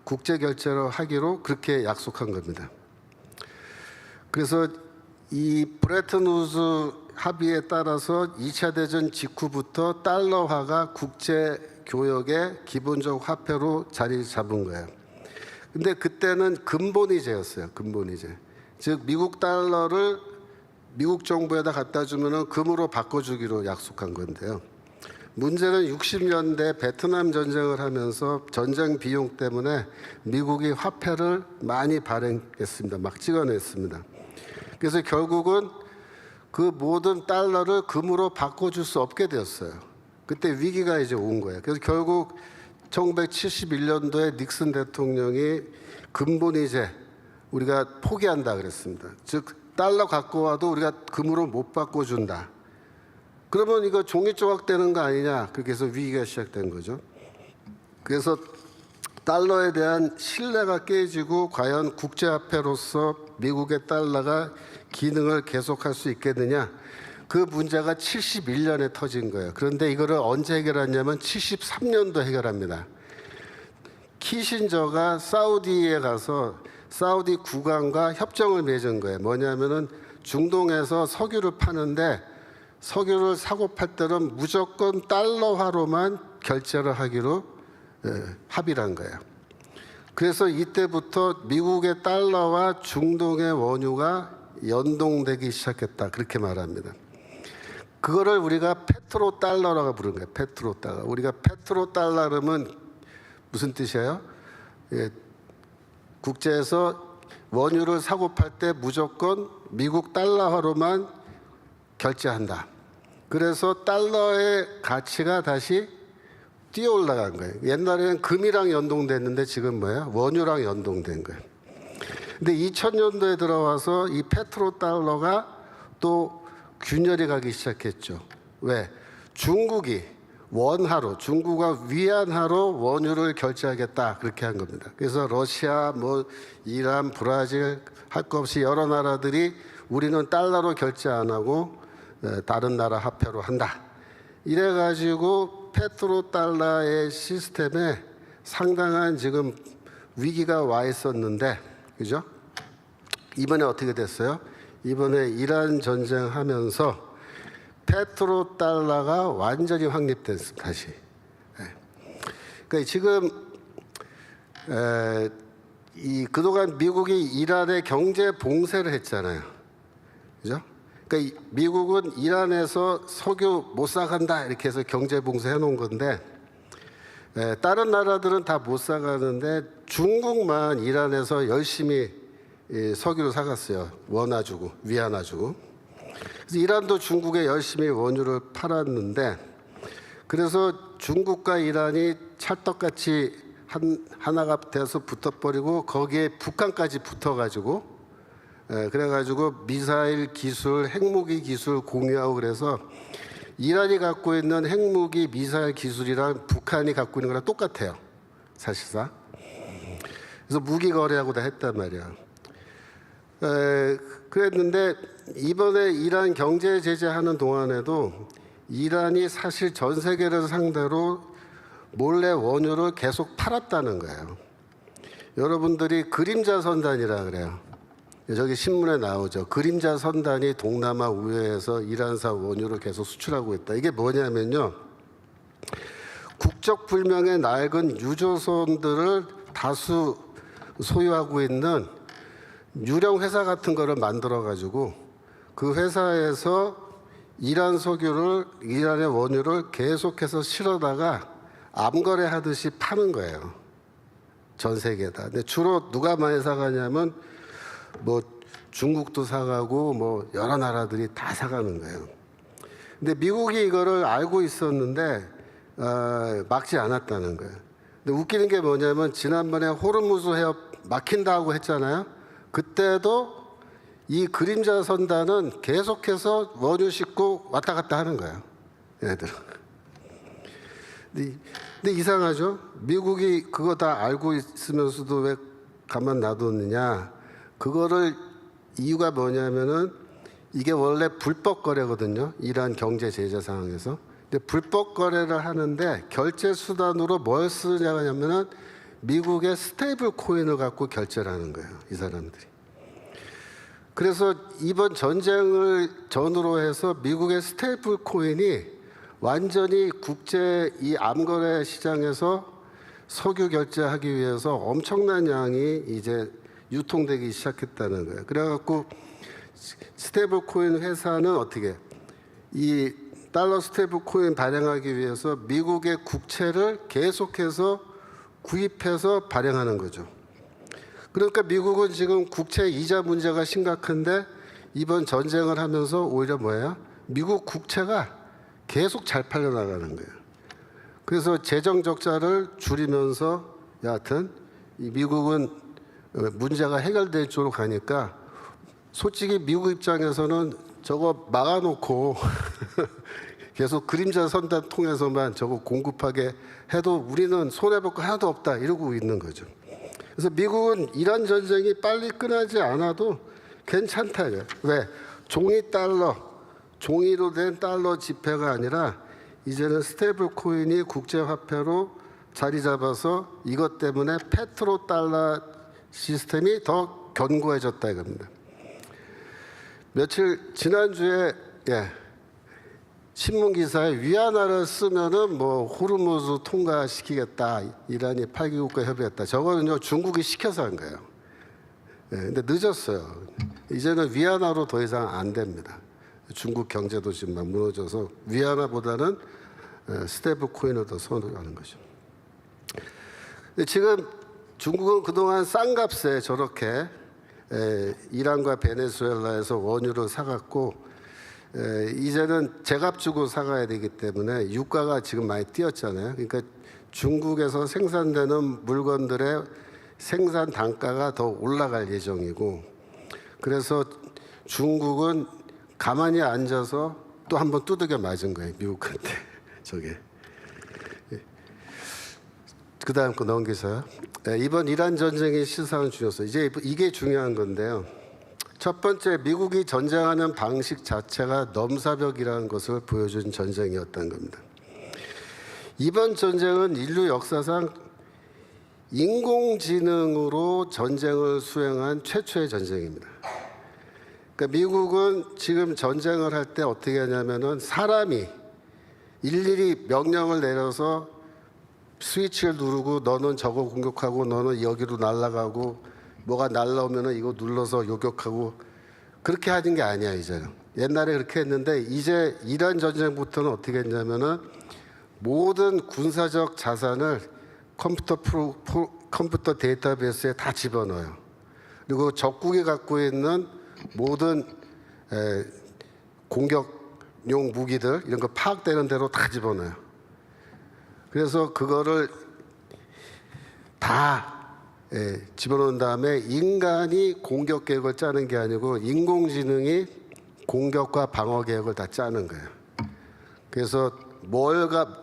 국제 결제를 하기로 그렇게 약속한 겁니다. 그래서 이 브레튼 우즈 합의에 따라서 2차 대전 직후부터 달러화가 국제 교역의 기본적 화폐로 자리 잡은 거예요. 근데 그때는 근본이제였어요. 근본이제. 즉 미국 달러를 미국 정부에다 갖다 주면은 금으로 바꿔주기로 약속한 건데요. 문제는 60년대 베트남 전쟁을 하면서 전쟁 비용 때문에 미국이 화폐를 많이 발행했습니다. 막 찍어냈습니다. 그래서 결국은 그 모든 달러를 금으로 바꿔줄 수 없게 되었어요. 그때 위기가 이제 온 거예요. 그래서 결국 1971년도에 닉슨 대통령이 근본이제 우리가 포기한다 그랬습니다. 즉 달러 갖고 와도 우리가 금으로 못 바꿔준다. 그러면 이거 종이 조각되는 거 아니냐. 그렇게 해서 위기가 시작된 거죠. 그래서 달러에 대한 신뢰가 깨지고 과연 국제화폐로서 미국의 달러가 기능을 계속할 수 있겠느냐. 그 문제가 71년에 터진 거예요. 그런데 이거를 언제 해결하냐면 73년도 해결합니다. 키신저가 사우디에 가서 사우디 국왕과 협정을 맺은 거예요. 뭐냐면은 중동에서 석유를 파는데 석유를 사고 팔 때는 무조건 달러화로만 결제를 하기로 합의를 한 거예요. 그래서 이때부터 미국의 달러와 중동의 원유가 연동되기 시작했다. 그렇게 말합니다. 그거를 우리가 페트로달러라고 부르는 거예요. 페트로달러. 우리가 페트로달러 그러면 무슨 뜻이에요? 국제에서 원유를 사고 팔 때 무조건 미국 달러화로만 결제한다. 그래서 달러의 가치가 다시 뛰어 올라간 거예요. 옛날에는 금이랑 연동됐는데 지금 뭐예요? 원유랑 연동된 거예요. 근데 2000년도에 들어와서 이 페트로달러가 또 균열이 가기 시작했죠. 왜? 중국이 원화로, 중국과 위안화로 원유를 결제하겠다 그렇게 한 겁니다. 그래서 러시아, 이란, 브라질 할 것 없이 여러 나라들이 우리는 달러로 결제 안 하고 다른 나라 화폐로 한다. 이래가지고 페트로달러의 시스템에 상당한 지금 위기가 와 있었는데, 그죠? 이번에 어떻게 됐어요? 이번에 이란 전쟁하면서 페트로달러가 완전히 확립됐습니다. 다시. 그러니까 지금 이 그동안 미국이 이란에 경제 봉쇄를 했잖아요. 그죠? 그러니까 미국은 이란에서 석유 못 사간다 이렇게 해서 경제 봉쇄해 놓은 건데 다른 나라들은 다 못 사가는데 중국만 이란에서 열심히 석유를 사갔어요. 원화 주고 위안화 주고. 그래서 이란도 중국에 열심히 원유를 팔았는데 그래서 중국과 이란이 찰떡같이 하나가 돼서 붙어버리고 거기에 북한까지 붙어가지고 그래가지고 미사일 기술, 핵무기 기술 공유하고 그래서 이란이 갖고 있는 핵무기 미사일 기술이랑 북한이 갖고 있는 거랑 똑같아요. 사실상. 그래서 무기 거래하고 다 했단 말이야. 그랬는데 이번에 이란 경제 제재하는 동안에도 이란이 사실 전 세계를 상대로 몰래 원유를 계속 팔았다는 거예요. 여러분들이 그림자 선단이라 그래요. 저기 신문에 나오죠. 그림자 선단이 동남아 우회에서 이란산 원유를 계속 수출하고 있다. 이게 뭐냐면요. 국적 불명의 낡은 유조선들을 다수 소유하고 있는 유령 회사 같은 거를 만들어 가지고 그 회사에서 이란 석유를 이란의 원유를 계속해서 실어다가 암거래 하듯이 파는 거예요. 전 세계에다. 근데 주로 누가 많이 사가냐면 뭐 중국도 사가고 뭐 여러 나라들이 다 사가는 거예요. 근데 미국이 이거를 알고 있었는데 막지 않았다는 거예요. 근데 웃기는 게 뭐냐면 지난번에 호르무즈 해협 막힌다고 했잖아요. 그때도 이 그림자 선단은 계속해서 원유 싣고 왔다 갔다 하는 거예요. 얘네들. 근데 이상하죠? 미국이 그거 다 알고 있으면서도 왜 가만 놔뒀느냐? 그거를 이유가 뭐냐면은 이게 원래 불법 거래거든요. 이란 경제 제재 상황에서. 근데 불법 거래를 하는데 결제 수단으로 뭘 쓰냐면은 미국의 스테이블 코인을 갖고 결제를 하는 거예요. 이 사람들이. 그래서 이번 전쟁을 전후로 해서 미국의 스테이블 코인이 완전히 국제 이 암거래 시장에서 석유 결제하기 위해서 엄청난 양이 이제 유통되기 시작했다는 거예요. 그래갖고 스테이블 코인 회사는 어떻게 이 달러 스테이블 코인 발행하기 위해서 미국의 국채를 계속해서 구입해서 발행하는 거죠. 그러니까 미국은 지금 국채 이자 문제가 심각한데 이번 전쟁을 하면서 오히려 뭐예요? 미국 국채가 계속 잘 팔려나가는 거예요. 그래서 재정 적자를 줄이면서 여하튼 이 미국은 문제가 해결될 쪽으로 가니까 솔직히 미국 입장에서는 저거 막아놓고 계속 그림자 선단 통해서만 저거 공급하게 해도 우리는 손해볼 거 하나도 없다 이러고 있는 거죠. 그래서 미국은 이란 전쟁이 빨리 끝나지 않아도 괜찮다. 왜? 종이로 된 달러 지폐가 아니라 이제는 스테이블 코인이 국제화폐로 자리 잡아서 이것 때문에 페트로달러 시스템이 더 견고해졌다 이겁니다. 지난주에 신문 기사에 위안화를 쓰면은 뭐 호르무즈 통과시키겠다. 이란이 8개국과 협의했다. 저거는요 중국이 시켜서 한 거예요. 근데 늦었어요. 이제는 위안화로 더 이상 안 됩니다. 중국 경제도 지금 막 무너져서 위안화보다는 스테이블 코인을 더 선호하는 거죠. 근데 지금 중국은 그동안 싼 값에 저렇게 이란과 베네수엘라에서 원유를 사갖고 이제는 제값 주고 사가야 되기 때문에 유가가 지금 많이 뛰었잖아요. 그러니까 중국에서 생산되는 물건들의 생산 단가가 더 올라갈 예정이고 그래서 중국은 가만히 앉아서 또 한 번 두들겨 맞은 거예요. 미국한테. 저게. 그 다음 거 넘기세요. 이번 이란 전쟁의 실상을 주셨어요. 이제 이게 중요한 건데요. 첫 번째, 미국이 전쟁하는 방식 자체가 넘사벽이라는 것을 보여준 전쟁이었던 겁니다. 이번 전쟁은 인류 역사상 인공지능으로 전쟁을 수행한 최초의 전쟁입니다. 그러니까 미국은 지금 전쟁을 할 때 어떻게 하냐면은 사람이 일일이 명령을 내려서 스위치를 누르고 너는 저거 공격하고 너는 여기로 날아가고 뭐가 날라오면은 이거 눌러서 요격하고 그렇게 하는 게 아니야 이제는. 옛날에 그렇게 했는데 이제 이란 전쟁부터는 어떻게 했냐면은 모든 군사적 자산을 컴퓨터 데이터베이스에 다 집어넣어요. 그리고 적국이 갖고 있는 모든 공격용 무기들 이런 거 파악되는 대로 다 집어넣어요. 그래서 그거를 다 집어넣은 다음에 인간이 공격 계획을 짜는 게 아니고 인공지능이 공격과 방어 계획을 다 짜는 거예요. 그래서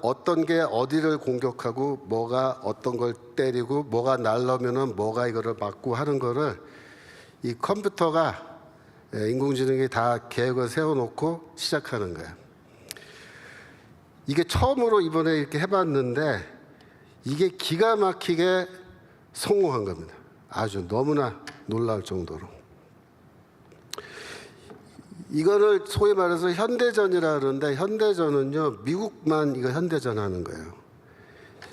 어떤 게 어디를 공격하고 뭐가 어떤 걸 때리고 뭐가 날라오면은 뭐가 이거를 막고 하는 거를 이 컴퓨터가 인공지능이 다 계획을 세워놓고 시작하는 거예요. 이게 처음으로 이번에 이렇게 해봤는데 이게 기가 막히게 성공한 겁니다. 아주 너무나 놀라울 정도로. 이거를 소위 말해서 현대전이라 그러는데 현대전은요 미국만 이거 현대전 하는 거예요.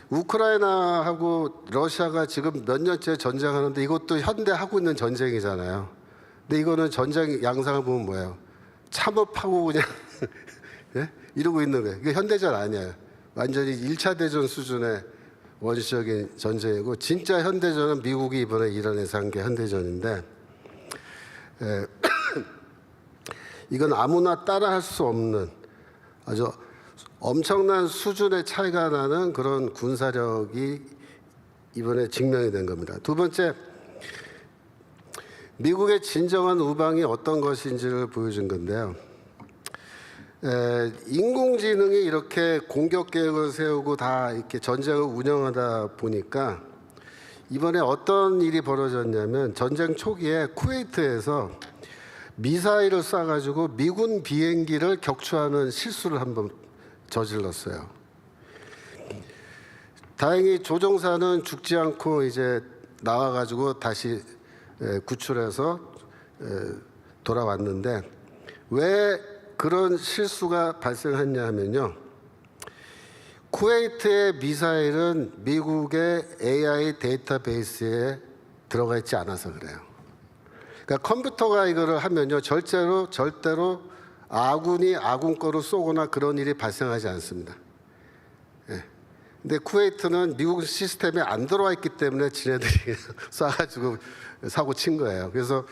우크라이나하고 러시아가 지금 몇 년째 전쟁하는데 이것도 현대 하고 있는 전쟁이잖아요. 근데 이거는 전쟁 양상을 보면 뭐예요? 참업하고 그냥 예? 이러고 있는 거예요. 이게 현대전 아니에요. 완전히 1차 대전 수준의 원시적인 전쟁이고 진짜 현대전은 미국이 이번에 이란에서 한 게 현대전인데 이건 아무나 따라할 수 없는 아주 엄청난 수준의 차이가 나는 그런 군사력이 이번에 증명이 된 겁니다. 두 번째, 미국의 진정한 우방이 어떤 것인지를 보여준 건데요. 인공지능이 이렇게 공격 계획을 세우고 다 이렇게 전쟁을 운영하다 보니까 이번에 어떤 일이 벌어졌냐면 전쟁 초기에 쿠웨이트에서 미사일을 쏴가지고 미군 비행기를 격추하는 실수를 한번 저질렀어요. 다행히 조종사는 죽지 않고 이제 나와가지고 다시 구출해서 돌아왔는데 왜 그런 실수가 발생했냐 하면요. 쿠웨이트의 미사일은 미국의 AI 데이터베이스에 들어가 있지 않아서 그래요. 그러니까 컴퓨터가 이거를 하면요. 절대로 아군이 아군 거로 쏘거나 그런 일이 발생하지 않습니다. 근데 쿠웨이트는 미국 시스템에 안 들어와 있기 때문에 지네들이 쏴가지고 사고 친 거예요. 그래서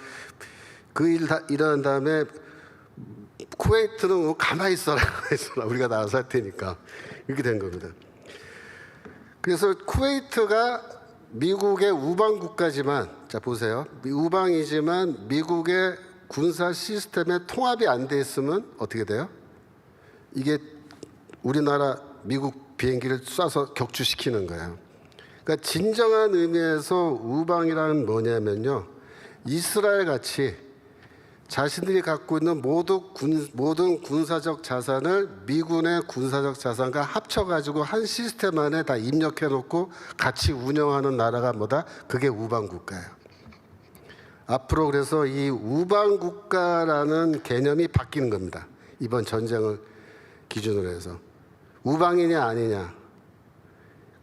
그 일 일어난 다음에 쿠웨이트는 가만히 있어라, 우리가 나와서 할 테니까 이렇게 된 겁니다. 그래서 쿠웨이트가 미국의 우방 국가지만, 자 보세요, 우방이지만 미국의 군사 시스템에 통합이 안 돼 있으면 어떻게 돼요? 이게 우리나라 미국 비행기를 쏴서 격추시키는 거예요. 그러니까 진정한 의미에서 우방이라는 뭐냐면요, 이스라엘 같이 자신들이 갖고 있는 모든 군사적 자산을 미군의 군사적 자산과 합쳐가지고 한 시스템 안에 다 입력해놓고 같이 운영하는 나라가 뭐다? 그게 우방국가예요. 앞으로 그래서 이 우방국가라는 개념이 바뀌는 겁니다. 이번 전쟁을 기준으로 해서. 우방이냐 아니냐.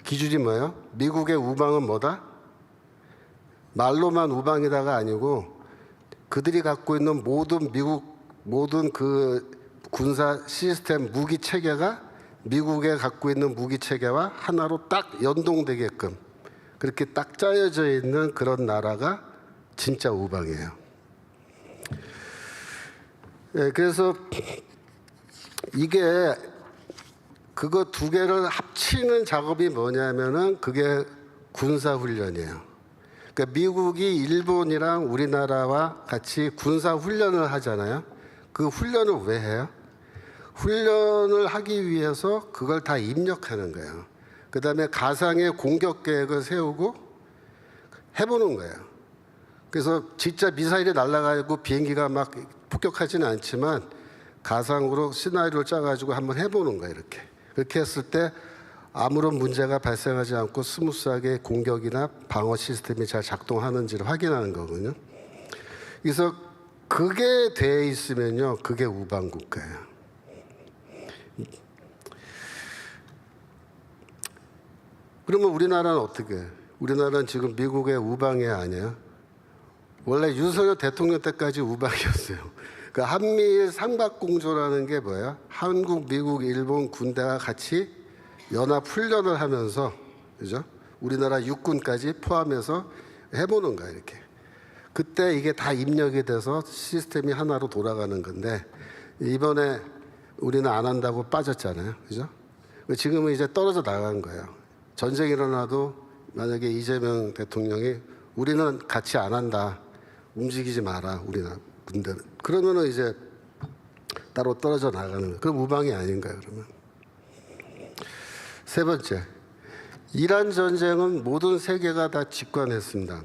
기준이 뭐예요? 미국의 우방은 뭐다? 말로만 우방이다가 아니고 그들이 갖고 있는 모든 그 군사 시스템 무기 체계가 미국에 갖고 있는 무기 체계와 하나로 딱 연동되게끔 그렇게 딱 짜여져 있는 그런 나라가 진짜 우방이에요. 그래서 이게 그거 두 개를 합치는 작업이 뭐냐면은 그게 군사훈련이에요. 그러니까 미국이 일본이랑 우리나라와 같이 군사훈련을 하잖아요. 그 훈련을 왜 해요? 훈련을 하기 위해서 그걸 다 입력하는 거예요. 그 다음에 가상의 공격 계획을 세우고 해보는 거예요. 그래서 진짜 미사일이 날아가고 비행기가 막 폭격하지는 않지만 가상으로 시나리오를 짜가지고 한번 해보는 거예요. 그렇게 했을 때 아무런 문제가 발생하지 않고 스무스하게 공격이나 방어 시스템이 잘 작동하는지를 확인하는 거거든요. 그래서 그 그게 돼 있으면요, 그게 우방 국가예요. 그러면 우리나라는 어떻게 해요? 우리나라는 지금 미국의 우방이 아니에요. 원래 윤석열 대통령 때까지 우방이었어요. 그 한미일 삼각공조라는 게 뭐예요? 한국, 미국, 일본 군대가 같이 연합 훈련을 하면서, 그죠? 우리나라 육군까지 포함해서 해보는 거야, 이렇게. 그때 이게 다 입력이 돼서 시스템이 하나로 돌아가는 건데, 이번에 우리는 안 한다고 빠졌잖아요, 그죠? 지금은 이제 떨어져 나간 거예요. 전쟁이 일어나도 만약에 이재명 대통령이 우리는 같이 안 한다, 움직이지 마라, 우리나라 군대는. 그러면은 이제 따로 떨어져 나가는 거예요. 그럼 우방이 아닌가요, 그러면? 세 번째, 이란 전쟁은 모든 세계가 다 직관했습니다.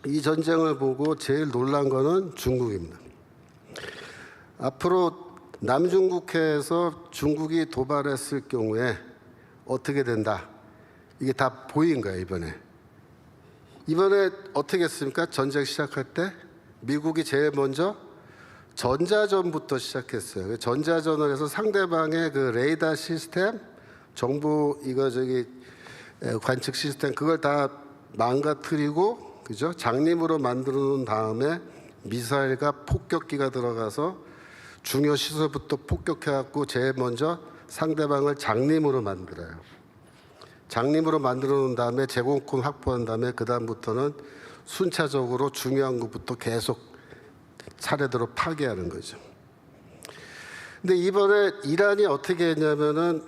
이 전쟁을 보고 제일 놀란 거는 중국입니다. 앞으로 남중국해에서 중국이 도발했을 경우에 어떻게 된다, 이게 다 보인 거예요. 이번에 어떻게 했습니까? 전쟁 시작할 때 미국이 제일 먼저 전자전부터 시작했어요. 전자전을 해서 상대방의 그 레이더 시스템, 정보 관측 시스템, 그걸 다 망가뜨리고, 그죠? 장림으로 만들어 놓은 다음에 미사일과 폭격기가 들어가서 중요 시설부터 폭격해갖고 제일 먼저 상대방을 장림으로 만들어요. 장림으로 만들어 놓은 다음에 제공권 확보한 다음에 그 다음부터는 순차적으로 중요한 것부터 계속 차례대로 파괴하는 거죠. 근데 이번에 이란이 어떻게 했냐면은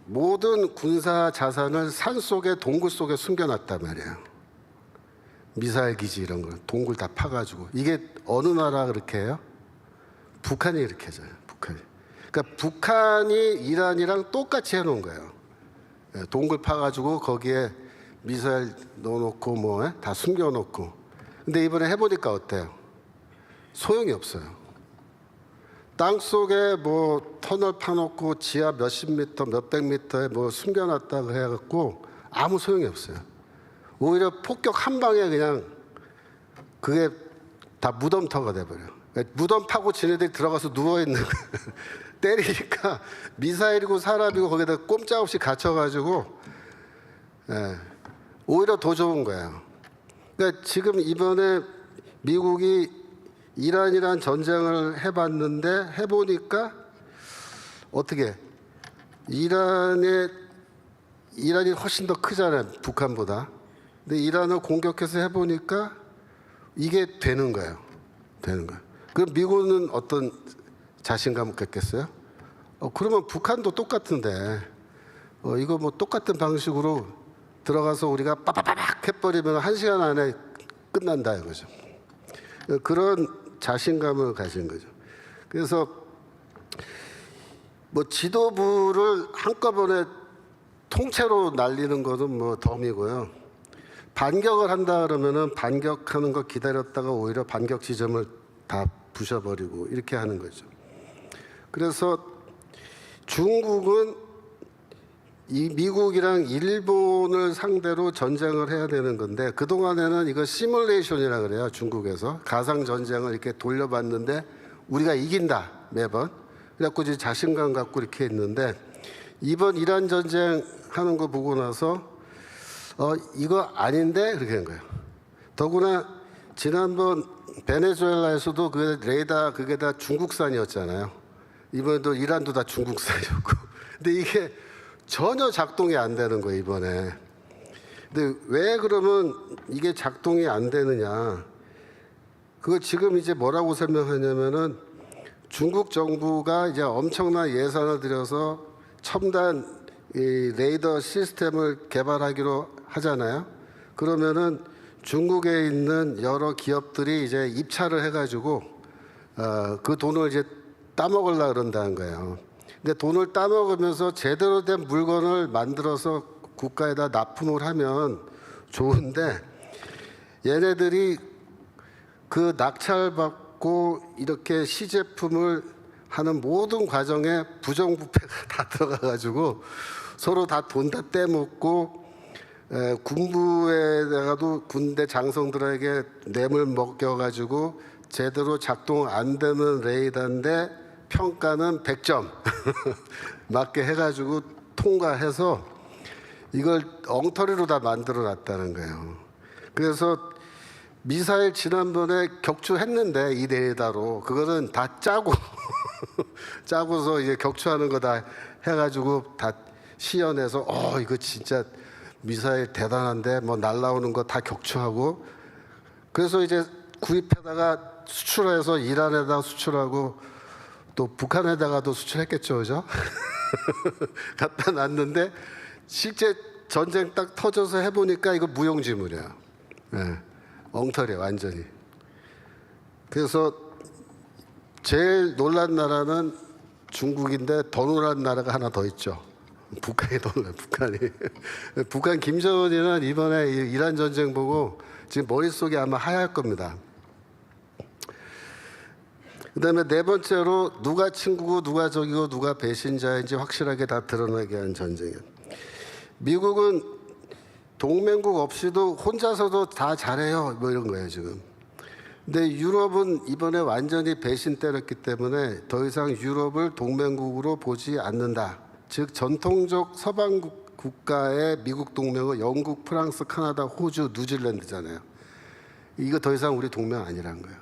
모든 군사 자산을 산 속에, 동굴 속에 숨겨놨단 말이에요. 미사일 기지 이런 걸 동굴 다 파가지고. 이게 어느 나라가 그렇게 해요? 북한이 이렇게 해줘요. 북한이. 그러니까 북한이 이란이랑 똑같이 해놓은 거예요. 동굴 파가지고 거기에 미사일 넣어놓고 뭐 다 숨겨놓고. 근데 이번에 해보니까 어때요? 소용이 없어요. 땅 속에 뭐 터널 파놓고 지하 몇십 미터, 몇백 미터에 뭐 숨겨놨다고 해갖고 아무 소용이 없어요. 오히려 폭격 한 방에 그냥 그게 다 무덤터가 돼버려요. 무덤 파고 지네들이 들어가서 누워있는 거예요. 때리니까 미사일이고 사람이고 거기다 꼼짝없이 갇혀가지고, 오히려 더 좋은 거예요. 그러니까 지금 이번에 미국이 이란이란 전쟁을 해봤는데 해보니까 어떻게 이란이 훨씬 더 크잖아요, 북한보다. 근데 이란을 공격해서 해보니까 이게 되는 거예요. 그럼 미국은 어떤 자신감을 갖겠어요? 그러면 북한도 똑같은데 이거 뭐 똑같은 방식으로 들어가서 우리가 빠바바박 해버리면 1시간 안에 끝난다 이거죠. 그런 자신감을 가진 거죠. 그래서 뭐 지도부를 한꺼번에 통째로 날리는 것은 뭐 덤이고요. 반격을 한다 그러면은 반격하는 거 기다렸다가 오히려 반격 지점을 다 부셔버리고 이렇게 하는 거죠. 그래서 중국은 이 미국이랑 일본을 상대로 전쟁을 해야 되는 건데, 그동안에는 이거 시뮬레이션이라 그래요. 중국에서 가상 전쟁을 이렇게 돌려봤는데 우리가 이긴다 매번. 그래갖고 이제 자신감 갖고 이렇게 했는데, 이번 이란 전쟁 하는 거 보고 나서 이거 아닌데 그렇게 한 거예요. 더구나 지난번 베네수엘라에서도 그 레이더 그게 다 중국산이었잖아요. 이번에도 이란도 다 중국산이었고. 근데 이게 전혀 작동이 안 되는 거예요, 이번에. 근데 왜 그러면 이게 작동이 안 되느냐? 그거 지금 이제 뭐라고 설명하냐면은 중국 정부가 이제 엄청난 예산을 들여서 첨단 이 레이더 시스템을 개발하기로 하잖아요. 그러면은 중국에 있는 여러 기업들이 이제 입찰을 해가지고 그 돈을 이제 따먹으려고 그런다는 거예요. 근데 돈을 따먹으면서 제대로 된 물건을 만들어서 국가에다 납품을 하면 좋은데, 얘네들이 그 낙찰받고 이렇게 시제품을 하는 모든 과정에 부정부패가 다 들어가가지고 서로 다 돈 다 떼먹고, 군부에다가도 군대 장성들에게 뇌물 먹여가지고 제대로 작동 안 되는 레이더인데 평가는 100점 맞게 해가지고 통과해서 이걸 엉터리로 다 만들어 놨다는 거예요. 그래서 미사일 지난번에 격추했는데 이 레이더로 그거는 다 짜고 짜고서 이제 격추하는 거 다 해가지고 다 시연해서 이거 진짜 미사일 대단한데 뭐 날라오는 거 다 격추하고 그래서 이제 구입해다가 수출해서 이란에다 수출하고 또 북한에다가도 수출했겠죠, 그죠? 갖다 놨는데 실제 전쟁 딱 터져서 해보니까 이거 무용지물이야. 네, 엉터리 완전히. 그래서 제일 놀란 나라는 중국인데 더 놀란 나라가 하나 더 있죠. 북한이 놀라, 북한이. 북한 김정은이는 이번에 이란 전쟁 보고 지금 머릿속이 아마 하얄 겁니다. 그다음에 네 번째로 누가 친구고 누가 적이고 누가 배신자인지 확실하게 다 드러나게 한 전쟁이에요. 미국은 동맹국 없이도 혼자서도 다 잘해요. 뭐 이런 거예요 지금. 근데 유럽은 이번에 완전히 배신 때렸기 때문에 더 이상 유럽을 동맹국으로 보지 않는다. 즉 전통적 서방 국가의 미국 동맹은 영국, 프랑스, 카나다, 호주, 뉴질랜드잖아요. 이거 더 이상 우리 동맹 아니라는 거예요.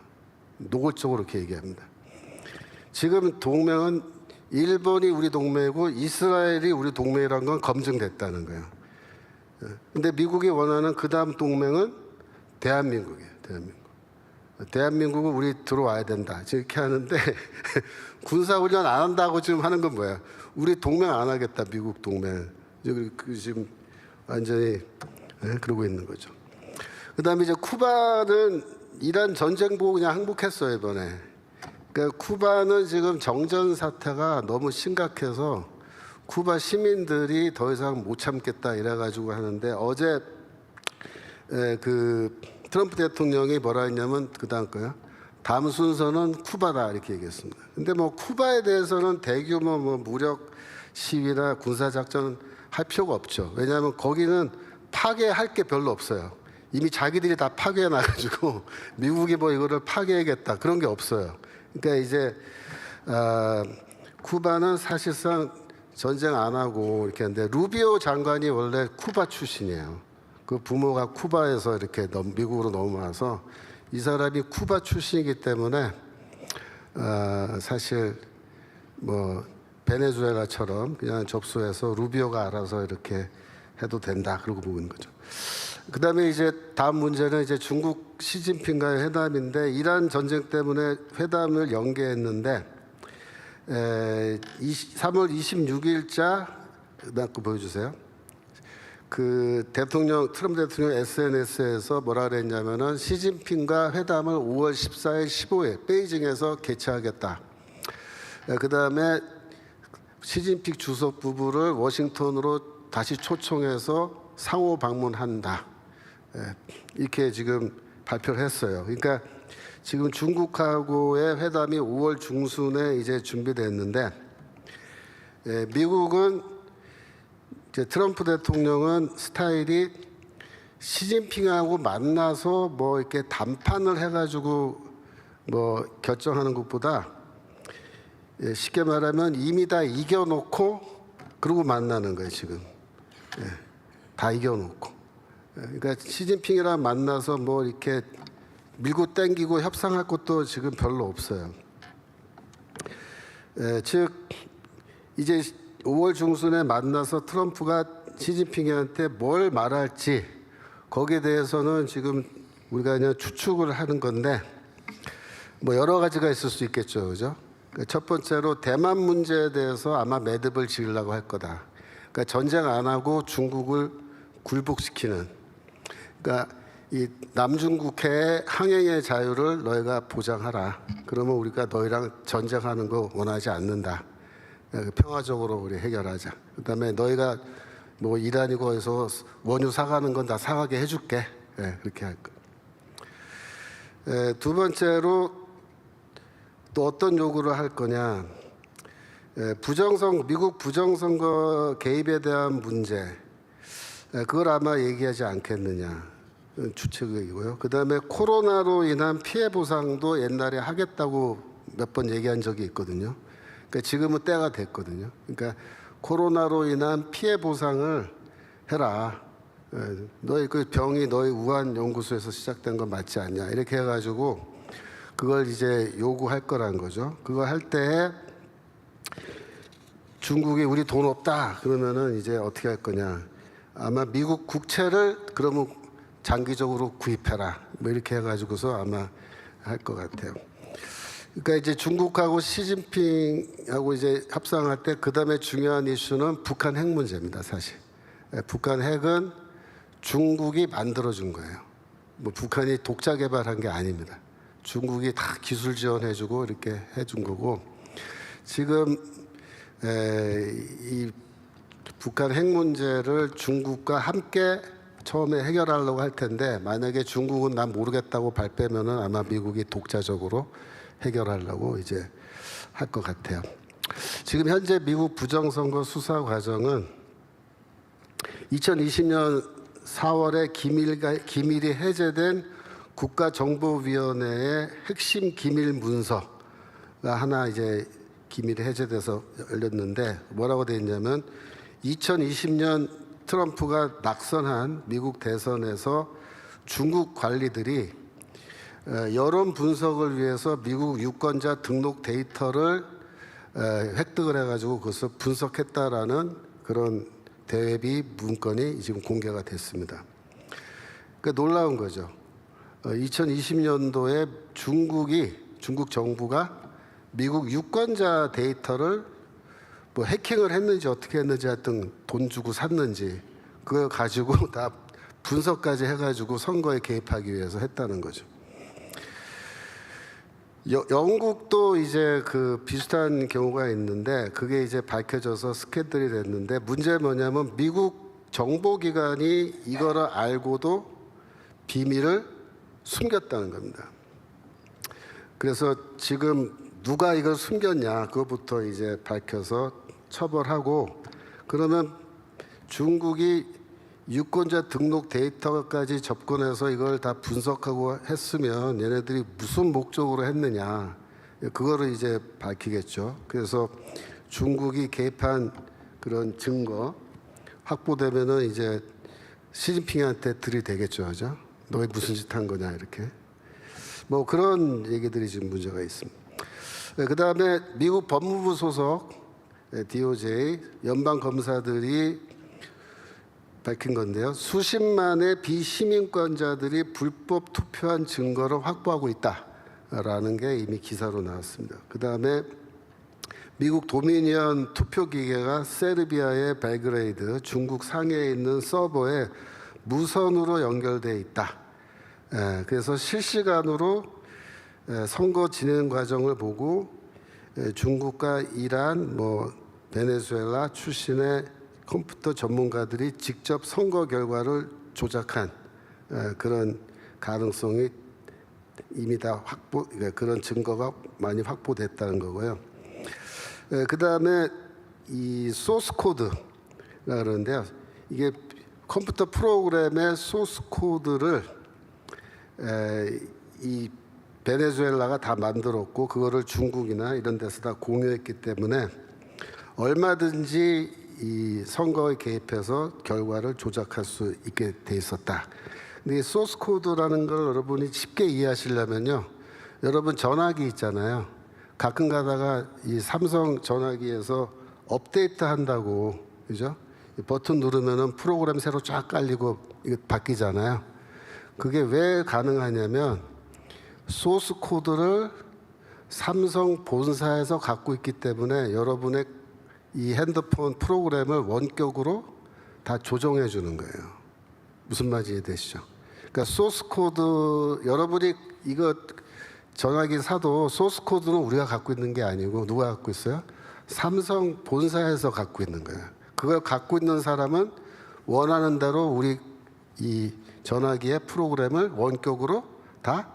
노골적으로 그렇게 얘기합니다. 지금 동맹은 일본이 우리 동맹이고 이스라엘이 우리 동맹이라는 건 검증됐다는 거예요. 근데 미국이 원하는 그 다음 동맹은 대한민국이에요. 대한민국은 우리 들어와야 된다. 이렇게 하는데 군사훈련 안 한다고 지금 하는 건 뭐야? 우리 동맹 안 하겠다. 미국 동맹. 지금 완전히 그러고 있는 거죠. 그다음에 이제 쿠바는 이란 전쟁 보고 그냥 항복했어요 이번에. 그러니까 쿠바는 지금 정전 사태가 너무 심각해서 쿠바 시민들이 더 이상 못 참겠다 이래가지고 하는데 어제 그 트럼프 대통령이 뭐라 했냐면 그 다음 거요. 다음 순서는 쿠바다 이렇게 얘기했습니다. 근데 뭐 쿠바에 대해서는 대규모 뭐 무력 시위나 군사 작전 할 필요가 없죠. 왜냐하면 거기는 파괴할 게 별로 없어요. 이미 자기들이 다 파괴해 놔가지고 미국이 뭐 이거를 파괴하겠다 그런 게 없어요. 그러니까 이제 쿠바는 사실상 전쟁 안 하고 이렇게 했는데 루비오 장관이 원래 쿠바 출신이에요. 그 부모가 쿠바에서 이렇게 미국으로 넘어와서 이 사람이 쿠바 출신이기 때문에 사실 뭐 베네수엘라처럼 그냥 접수해서 루비오가 알아서 이렇게 해도 된다 그러고 보고 있는 거죠. 그다음에 이제 다음 문제는 이제 중국 시진핑과의 회담인데 이란 전쟁 때문에 회담을 연기했는데 3월 26일자 그 보여주세요. 그 트럼프 대통령 SNS에서 뭐라 그랬냐면은 시진핑과 회담을 5월 14일, 15일 베이징에서 개최하겠다. 그다음에 시진핑 주석 부부를 워싱턴으로 다시 초청해서 상호 방문한다. 이렇게 지금 발표를 했어요. 그러니까 지금 중국하고의 회담이 5월 중순에 이제 준비됐는데 미국은 이제 트럼프 대통령은 스타일이 시진핑하고 만나서 뭐 이렇게 담판을 해가지고 뭐 결정하는 것보다 쉽게 말하면 이미 다 이겨놓고 그러고 만나는 거예요 지금. 다 이겨놓고. 그러니까 시진핑이랑 만나서 뭐 이렇게 밀고 땡기고 협상할 것도 지금 별로 없어요. 즉 이제 5월 중순에 만나서 트럼프가 시진핑한테 뭘 말할지 거기에 대해서는 지금 우리가 그냥 추측을 하는 건데 뭐 여러 가지가 있을 수 있겠죠, 그죠? 첫 번째로 대만 문제에 대해서 아마 매듭을 지으려고 할 거다. 그러니까 전쟁 안 하고 중국을 굴복시키는. 그러니까 이 남중국해의 항행의 자유를 너희가 보장하라. 그러면 우리가 너희랑 전쟁하는 거 원하지 않는다. 평화적으로 우리 해결하자. 그다음에 너희가 뭐 이란이고 해서 원유 사가는 건 다 사가게 해줄게. 그렇게 할 거. 두 번째로 또 어떤 요구를 할 거냐? 미국 부정선거 개입에 대한 문제. 그걸 아마 얘기하지 않겠느냐. 주최국이고요. 그다음에 코로나로 인한 피해 보상도 옛날에 하겠다고 몇 번 얘기한 적이 있거든요. 그러니까 지금은 때가 됐거든요. 그러니까 코로나로 인한 피해 보상을 해라. 너희 그 병이 너희 우한 연구소에서 시작된 건 맞지 않냐 이렇게 해가지고 그걸 이제 요구할 거라는 거죠. 그거 할 때 중국이 우리 돈 없다 그러면은 이제 어떻게 할 거냐. 아마 미국 국채를 그러면 장기적으로 구입해라 뭐 이렇게 해가지고서 아마 할 것 같아요. 그러니까 이제 중국하고 시진핑하고 이제 협상할 때 그다음에 중요한 이슈는 북한 핵 문제입니다. 사실 북한 핵은 중국이 만들어준 거예요. 뭐 북한이 독자 개발한 게 아닙니다. 중국이 다 기술 지원해주고 이렇게 해준 거고 지금 이 북한 핵 문제를 중국과 함께 처음에 해결하려고 할 텐데 만약에 중국은 난 모르겠다고 발뺌면은 아마 미국이 독자적으로 해결하려고 이제 할 것 같아요. 지금 현재 미국 부정선거 수사 과정은 2020년 4월에 기밀이 해제된 국가정보위원회의 핵심 기밀 문서가 하나 이제 기밀이 해제돼서 열렸는데 뭐라고 돼 있냐면 2020년 트럼프가 낙선한 미국 대선에서 중국 관리들이 여론 분석을 위해서 미국 유권자 등록 데이터를 획득을 해가지고 그것을 분석했다라는 그런 대외비 문건이 지금 공개가 됐습니다. 그러니까 놀라운 거죠. 2020년도에 중국 정부가 미국 유권자 데이터를 뭐 해킹을 했는지 어떻게 했는지 하여튼 돈 주고 샀는지 그걸 가지고 다 분석까지 해가지고 선거에 개입하기 위해서 했다는 거죠. 영국도 이제 그 비슷한 경우가 있는데 그게 이제 밝혀져서 스캔들이 됐는데 문제는 뭐냐면 미국 정보기관이 이거를 알고도 비밀을 숨겼다는 겁니다. 그래서 지금 누가 이걸 숨겼냐 그것부터 이제 밝혀서 처벌하고 그러면 중국이 유권자 등록 데이터까지 접근해서 이걸 다 분석하고 했으면 얘네들이 무슨 목적으로 했느냐 그거를 이제 밝히겠죠. 그래서 중국이 개입한 그런 증거 확보되면은 이제 시진핑한테 들이대겠죠, 그죠? 너희 무슨 짓 한 거냐 이렇게 뭐 그런 얘기들이 지금 문제가 있습니다. 그다음에 미국 법무부 소속 DOJ 연방 검사들이 밝힌 건데요. 수십만의 비시민권자들이 불법 투표한 증거를 확보하고 있다라는 게 이미 기사로 나왔습니다. 그다음에 미국 도미니언 투표기계가 세르비아의 벨그레이드 중국 상해에 있는 서버에 무선으로 연결돼 있다. 그래서 실시간으로 선거 진행 과정을 보고 중국과 이란, 뭐 베네수엘라 출신의 컴퓨터 전문가들이 직접 선거 결과를 조작한 그런 가능성이 이미 다 그런 증거가 많이 확보됐다는 거고요. 그다음에 이 소스 코드가 그러는데요. 이게 컴퓨터 프로그램의 소스 코드를 이 베네수엘라가 다 만들었고 그거를 중국이나 이런 데서 다 공유했기 때문에 얼마든지 이 선거에 개입해서 결과를 조작할 수 있게 돼 있었다. 근데 이 소스 코드라는 걸 여러분이 쉽게 이해하시려면요. 여러분 전화기 있잖아요. 가끔 가다가 이 삼성 전화기에서 업데이트 한다고 그죠? 버튼 누르면은 프로그램 새로 쫙 깔리고 이거 바뀌잖아요. 그게 왜 가능하냐면 소스 코드를 삼성 본사에서 갖고 있기 때문에 여러분의 이 핸드폰 프로그램을 원격으로 다 조정해 주는 거예요. 무슨 말인지 이해되시죠? 그러니까 소스 코드 여러분이 이거 전화기 사도 소스 코드는 우리가 갖고 있는 게 아니고 누가 갖고 있어요? 삼성 본사에서 갖고 있는 거예요. 그걸 갖고 있는 사람은 원하는 대로 우리 이 전화기의 프로그램을 원격으로 다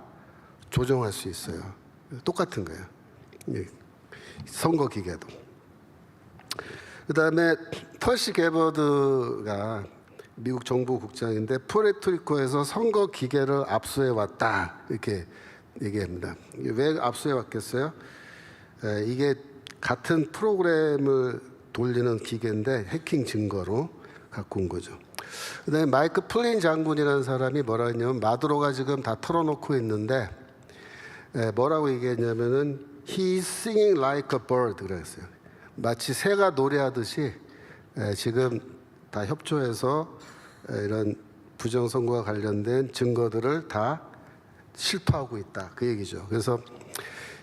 조정할 수 있어요. 똑같은 거예요. 선거 기계도. 그다음에 펄시 게버드가 미국 정보국장인데 푸에르토리코에서 선거 기계를 압수해 왔다 이렇게 얘기합니다. 왜 압수해 왔겠어요? 이게 같은 프로그램을 돌리는 기계인데 해킹 증거로 갖고 온 거죠. 그다음에 마이크 플린 장군이라는 사람이 뭐라 했냐면 마두로가 지금 다 털어놓고 있는데 뭐라고 얘기했냐면은 He's singing like a bird 그랬어요. 마치 새가 노래하듯이 지금 다 협조해서 이런 부정선거와 관련된 증거들을 다 실토하고 있다 그 얘기죠. 그래서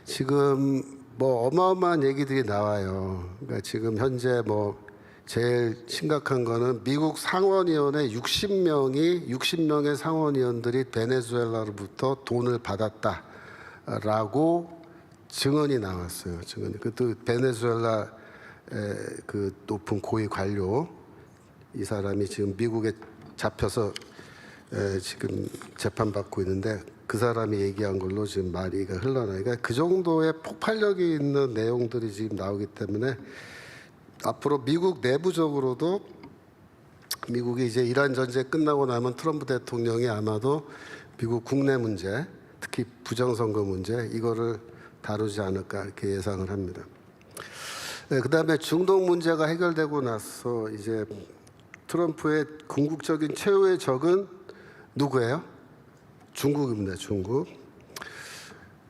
지금 뭐 어마어마한 얘기들이 나와요. 그러니까 지금 현재 뭐 제일 심각한 거는 미국 상원의원의 60명의 상원의원들이 베네수엘라로부터 돈을 받았다라고 증언이 나왔어요. 증언이. 그것도 베네수엘라 그 높은 고위 관료 이 사람이 지금 미국에 잡혀서 지금 재판받고 있는데 그 사람이 얘기한 걸로 지금 말이가 흘러나요. 그러니까 그 정도의 폭발력이 있는 내용들이 지금 나오기 때문에 앞으로 미국 내부적으로도 미국이 이제 이란 전쟁 끝나고 나면 트럼프 대통령이 아마도 미국 국내 문제, 특히 부정선거 문제 이거를 다루지 않을까 이렇게 예상을 합니다. 그다음에 중동 문제가 해결되고 나서 이제 트럼프의 궁극적인 최후의 적은 누구예요? 중국입니다. 중국.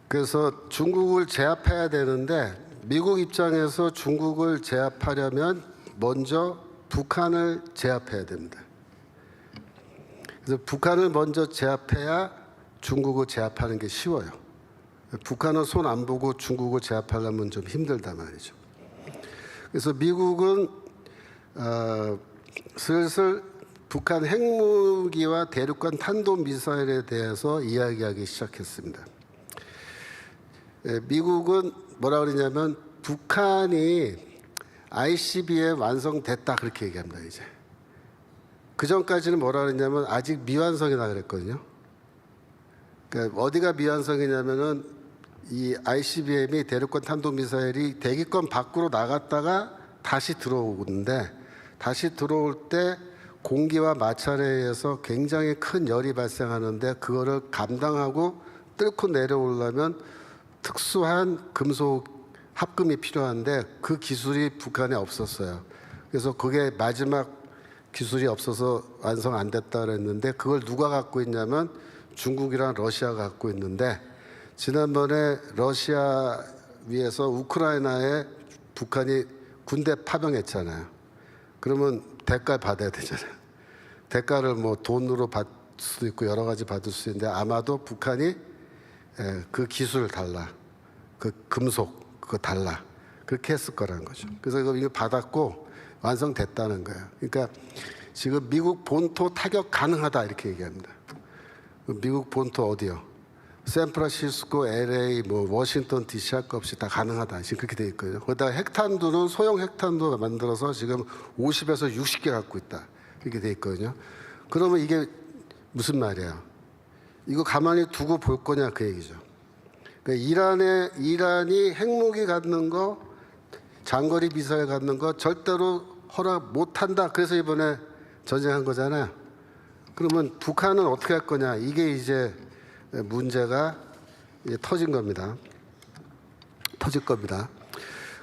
그래서 중국을 제압해야 되는데 미국 입장에서 중국을 제압하려면 먼저 북한을 제압해야 됩니다. 그래서 북한을 먼저 제압해야 중국을 제압하는 게 쉬워요. 북한은 손 안 보고 중국을 제압하려면 좀 힘들단 말이죠. 그래서 미국은 슬슬 북한 핵무기와 대륙간 탄도미사일에 대해서 이야기하기 시작했습니다. 미국은 뭐라 그러냐면 북한이 ICBM 완성됐다 그렇게 얘기합니다. 이제 그 전까지는 뭐라 그랬냐면 아직 미완성이다 그랬거든요. 그러니까 어디가 미완성이냐면은 이 ICBM이 대륙간 탄도미사일이 대기권 밖으로 나갔다가 다시 들어오는데 다시 들어올 때 공기와 마찰에 의해서 굉장히 큰 열이 발생하는데 그거를 감당하고 뚫고 내려오려면 특수한 금속 합금이 필요한데 그 기술이 북한에 없었어요. 그래서 그게 마지막 기술이 없어서 완성 안 됐다 그랬는데 그걸 누가 갖고 있냐면 중국이랑 러시아가 갖고 있는데 지난번에 러시아 위에서 우크라이나에 북한이 군대 파병했잖아요. 그러면 대가를 받아야 되잖아요. 대가를 뭐 돈으로 받을 수도 있고 여러 가지 받을 수 있는데 아마도 북한이 그 기술 달라, 그 금속 그거 달라 그렇게 했을 거라는 거죠. 그래서 이거 받았고 완성됐다는 거예요. 그러니까 지금 미국 본토 타격 가능하다 이렇게 얘기합니다. 미국 본토 어디요? 샌프란시스코, LA, 뭐 워싱턴 DC 할 거 없이 다 가능하다. 지금 그렇게 돼 있거든요. 거기다가 핵탄두는 소형 핵탄두 만들어서 지금 50에서 60개 갖고 있다. 이렇게 돼 있거든요. 그러면 이게 무슨 말이야? 이거 가만히 두고 볼 거냐 그 얘기죠. 그러니까 이란이 핵무기 갖는 거, 장거리 미사일 갖는 거 절대로 허락 못 한다. 그래서 이번에 전쟁한 거잖아요. 그러면 북한은 어떻게 할 거냐? 이게 이제 문제가 터진 겁니다. 터질 겁니다.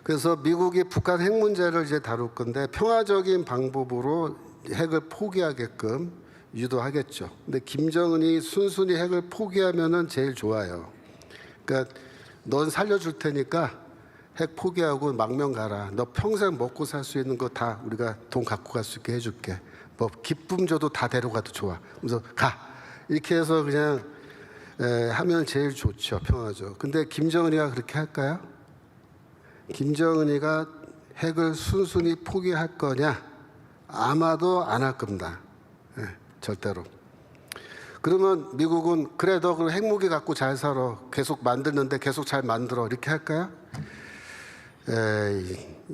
그래서 미국이 북한 핵 문제를 이제 다룰 건데 평화적인 방법으로 핵을 포기하게끔 유도하겠죠. 근데 김정은이 순순히 핵을 포기하면은 제일 좋아요. 그러니까 넌 살려줄 테니까 핵 포기하고 망명 가라. 너 평생 먹고 살 수 있는 거 다 우리가 돈 갖고 갈 수 있게 해줄게. 뭐 기쁨 줘도 다 데려가도 좋아. 그래서 가. 이렇게 해서 그냥 하면 제일 좋죠. 평화죠. 근데 김정은이가 그렇게 할까요? 김정은이가 핵을 순순히 포기할 거냐? 아마도 안 할 겁니다. 절대로. 그러면 미국은 그래 너 그 핵무기 갖고 잘 살아. 계속 만드는데 계속 잘 만들어. 이렇게 할까요?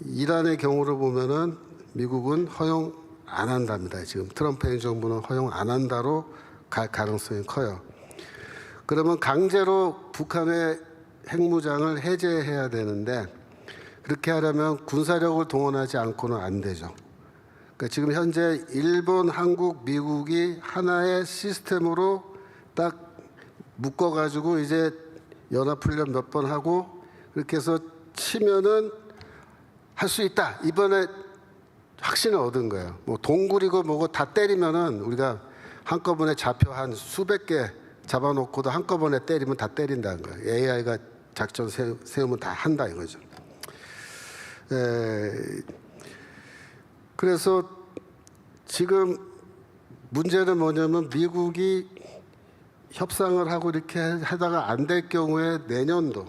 이란의 경우를 보면은 미국은 허용 안 한답니다. 지금 트럼프 행정부는 허용 안 한다로 갈 가능성이 커요. 그러면 강제로 북한의 핵무장을 해제해야 되는데 그렇게 하려면 군사력을 동원하지 않고는 안 되죠. 그러니까 지금 현재 일본, 한국, 미국이 하나의 시스템으로 딱 묶어가지고 이제 연합훈련 몇 번 하고 그렇게 해서 치면은 할 수 있다. 이번에 확신을 얻은 거예요. 뭐 동굴이고 뭐고 다 때리면은 우리가 한꺼번에 좌표 한 수백 개 잡아놓고도 한꺼번에 때리면 다 때린다는 거예요. AI가 작전 세우면 다 한다 이거죠. 그래서 지금 문제는 뭐냐면 미국이 협상을 하고 이렇게 하다가 안 될 경우에 내년도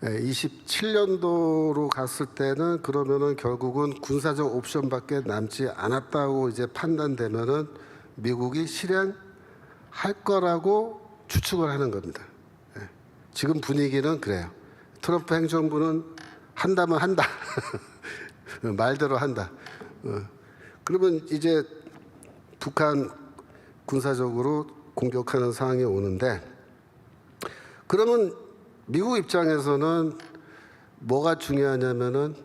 27년도로 갔을 때는 그러면은 결국은 군사적 옵션밖에 남지 않았다고 이제 판단되면은 미국이 실행할 거라고 추측을 하는 겁니다. 지금 분위기는 그래요. 트럼프 행정부는 한다면 한다. 말대로 한다. 그러면 이제 북한 군사적으로 공격하는 상황이 오는데 그러면 미국 입장에서는 뭐가 중요하냐면은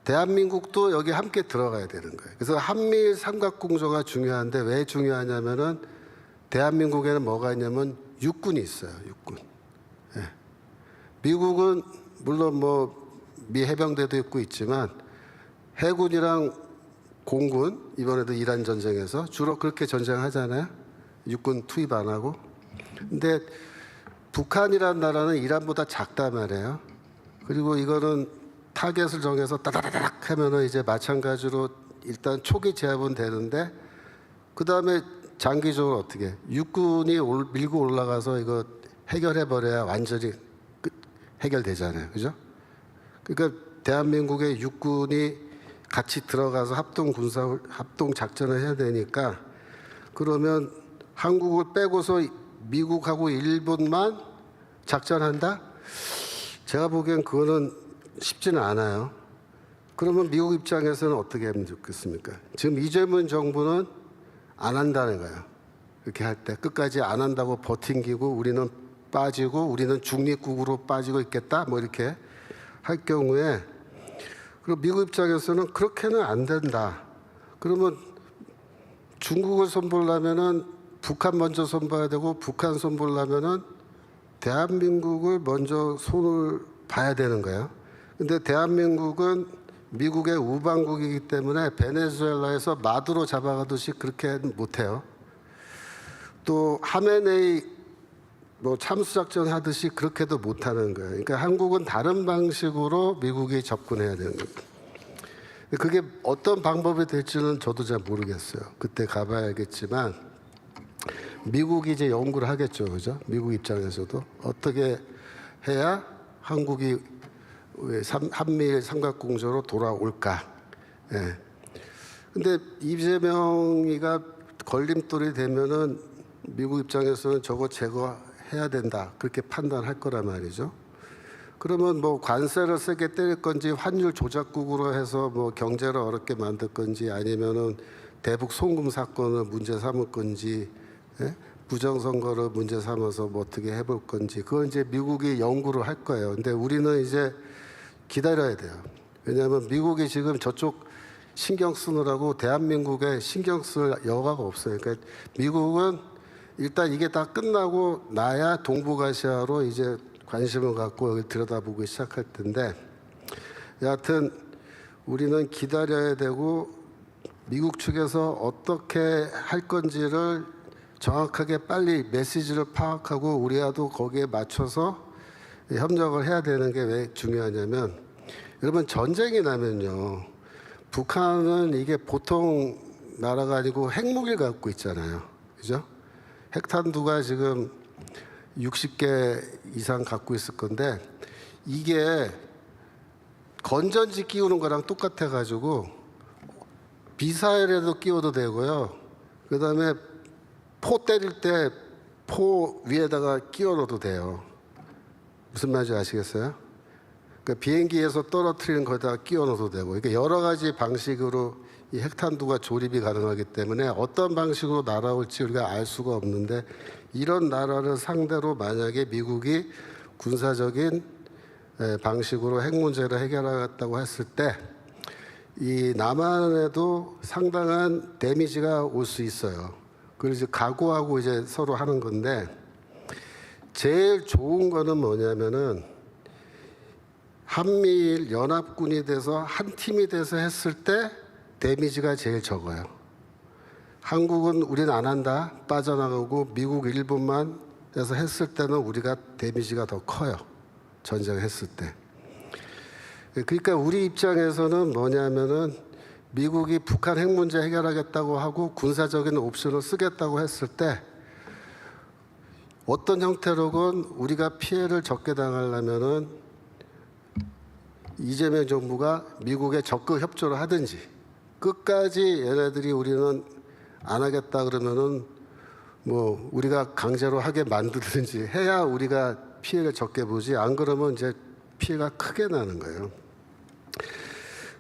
대한민국도 여기 함께 들어가야 되는 거예요. 그래서 한미일 삼각공조가 중요한데 왜 중요하냐면은 대한민국에는 뭐가 있냐면 육군이 있어요. 육군. 미국은 물론 뭐 미 해병대도 있고 있지만 해군이랑 공군 이번에도 이란 전쟁에서 주로 그렇게 전쟁하잖아요. 육군 투입 안 하고. 근데 북한이라는 나라는 이란보다 작단 말이에요. 그리고 이거는 타겟을 정해서 따다다닥 하면은 이제 마찬가지로 일단 초기 제압은 되는데 그 다음에 장기적으로 어떻게 육군이 밀고 올라가서 이거 해결해 버려야 완전히 해결되잖아요, 그죠? 그러니까 대한민국의 육군이 같이 들어가서 합동 작전을 해야 되니까 그러면 한국을 빼고서 미국하고 일본만 작전한다? 제가 보기엔 그거는 쉽지는 않아요. 그러면 미국 입장에서는 어떻게 하면 좋겠습니까? 지금 이재명 정부는 안 한다는 거예요. 이렇게 할 때 끝까지 안 한다고 버팅기고 우리는 빠지고 우리는 중립국으로 빠지고 있겠다 뭐 이렇게 할 경우에 그리고 미국 입장에서는 그렇게는 안 된다. 그러면 중국을 손보려면은 북한 먼저 손봐야 되고 북한 손보려면은 대한민국을 먼저 손을 봐야 되는 거예요. 근데 대한민국은 미국의 우방국이기 때문에 베네수엘라에서 마두로 잡아가듯이 그렇게 못해요. 또 하메네이 뭐 참수작전 하듯이 그렇게도 못하는 거예요. 그러니까 한국은 다른 방식으로 미국이 접근해야 되는 겁니다. 그게 어떤 방법이 될지는 저도 잘 모르겠어요. 그때 가봐야 알겠지만 미국이 이제 연구를 하겠죠, 그죠? 미국 입장에서도 어떻게 해야 한국이 한미일 삼각공조로 돌아올까? 예. 근데 이재명이가 걸림돌이 되면은 미국 입장에서는 저거 제거해야 된다 그렇게 판단할 거란 말이죠. 그러면 뭐 관세를 세게 때릴 건지 환율 조작국으로 해서 뭐 경제를 어렵게 만들 건지 아니면은 대북 송금 사건을 문제 삼을 건지 부정선거를 문제 삼아서 뭐 어떻게 해볼 건지 그건 이제 미국이 연구를 할 거예요. 근데 우리는 이제 기다려야 돼요. 왜냐하면 미국이 지금 저쪽 신경 쓰느라고 대한민국에 신경 쓸 여가가 없어요. 그러니까 미국은 일단 이게 다 끝나고 나야 동북아시아로 이제 관심을 갖고 여기 들여다보기 시작할 텐데 여하튼 우리는 기다려야 되고 미국 측에서 어떻게 할 건지를 정확하게 빨리 메시지를 파악하고 우리와도 거기에 맞춰서 협력을 해야 되는 게 왜 중요하냐면 여러분 전쟁이 나면요 북한은 이게 보통 나라가 아니고 핵무기를 갖고 있잖아요, 그죠? 핵탄두가 지금 60개 이상 갖고 있을 건데 이게 건전지 끼우는 거랑 똑같아 가지고 미사일에도 끼워도 되고요. 그다음에 포 때릴 때 포 위에다가 끼워 넣어도 돼요. 무슨 말인지 아시겠어요? 그러니까 비행기에서 떨어뜨리는 거에다가 끼워 넣어도 되고 그러니까 여러 가지 방식으로 이 핵탄두가 조립이 가능하기 때문에 어떤 방식으로 날아올지 우리가 알 수가 없는데 이런 나라를 상대로 만약에 미국이 군사적인 방식으로 핵 문제를 해결하겠다고 했을 때 이 남한에도 상당한 데미지가 올 수 있어요. 그걸 이제 각오하고 이제 서로 하는 건데, 제일 좋은 거는 뭐냐면은 한미일 연합군이 돼서 한 팀이 돼서 했을 때 데미지가 제일 적어요. 한국은 우리는 안 한다 빠져나가고 미국, 일본만 해서 했을 때는 우리가 데미지가 더 커요. 전쟁했을 때. 그러니까 우리 입장에서는 뭐냐면은 미국이 북한 핵 문제 해결하겠다고 하고 군사적인 옵션을 쓰겠다고 했을 때 어떤 형태로건 우리가 피해를 적게 당하려면은 이재명 정부가 미국에 적극 협조를 하든지 끝까지 얘네들이 우리는 안 하겠다 그러면은 뭐 우리가 강제로 하게 만들든지 해야 우리가 피해를 적게 보지, 안 그러면 이제 피해가 크게 나는 거예요.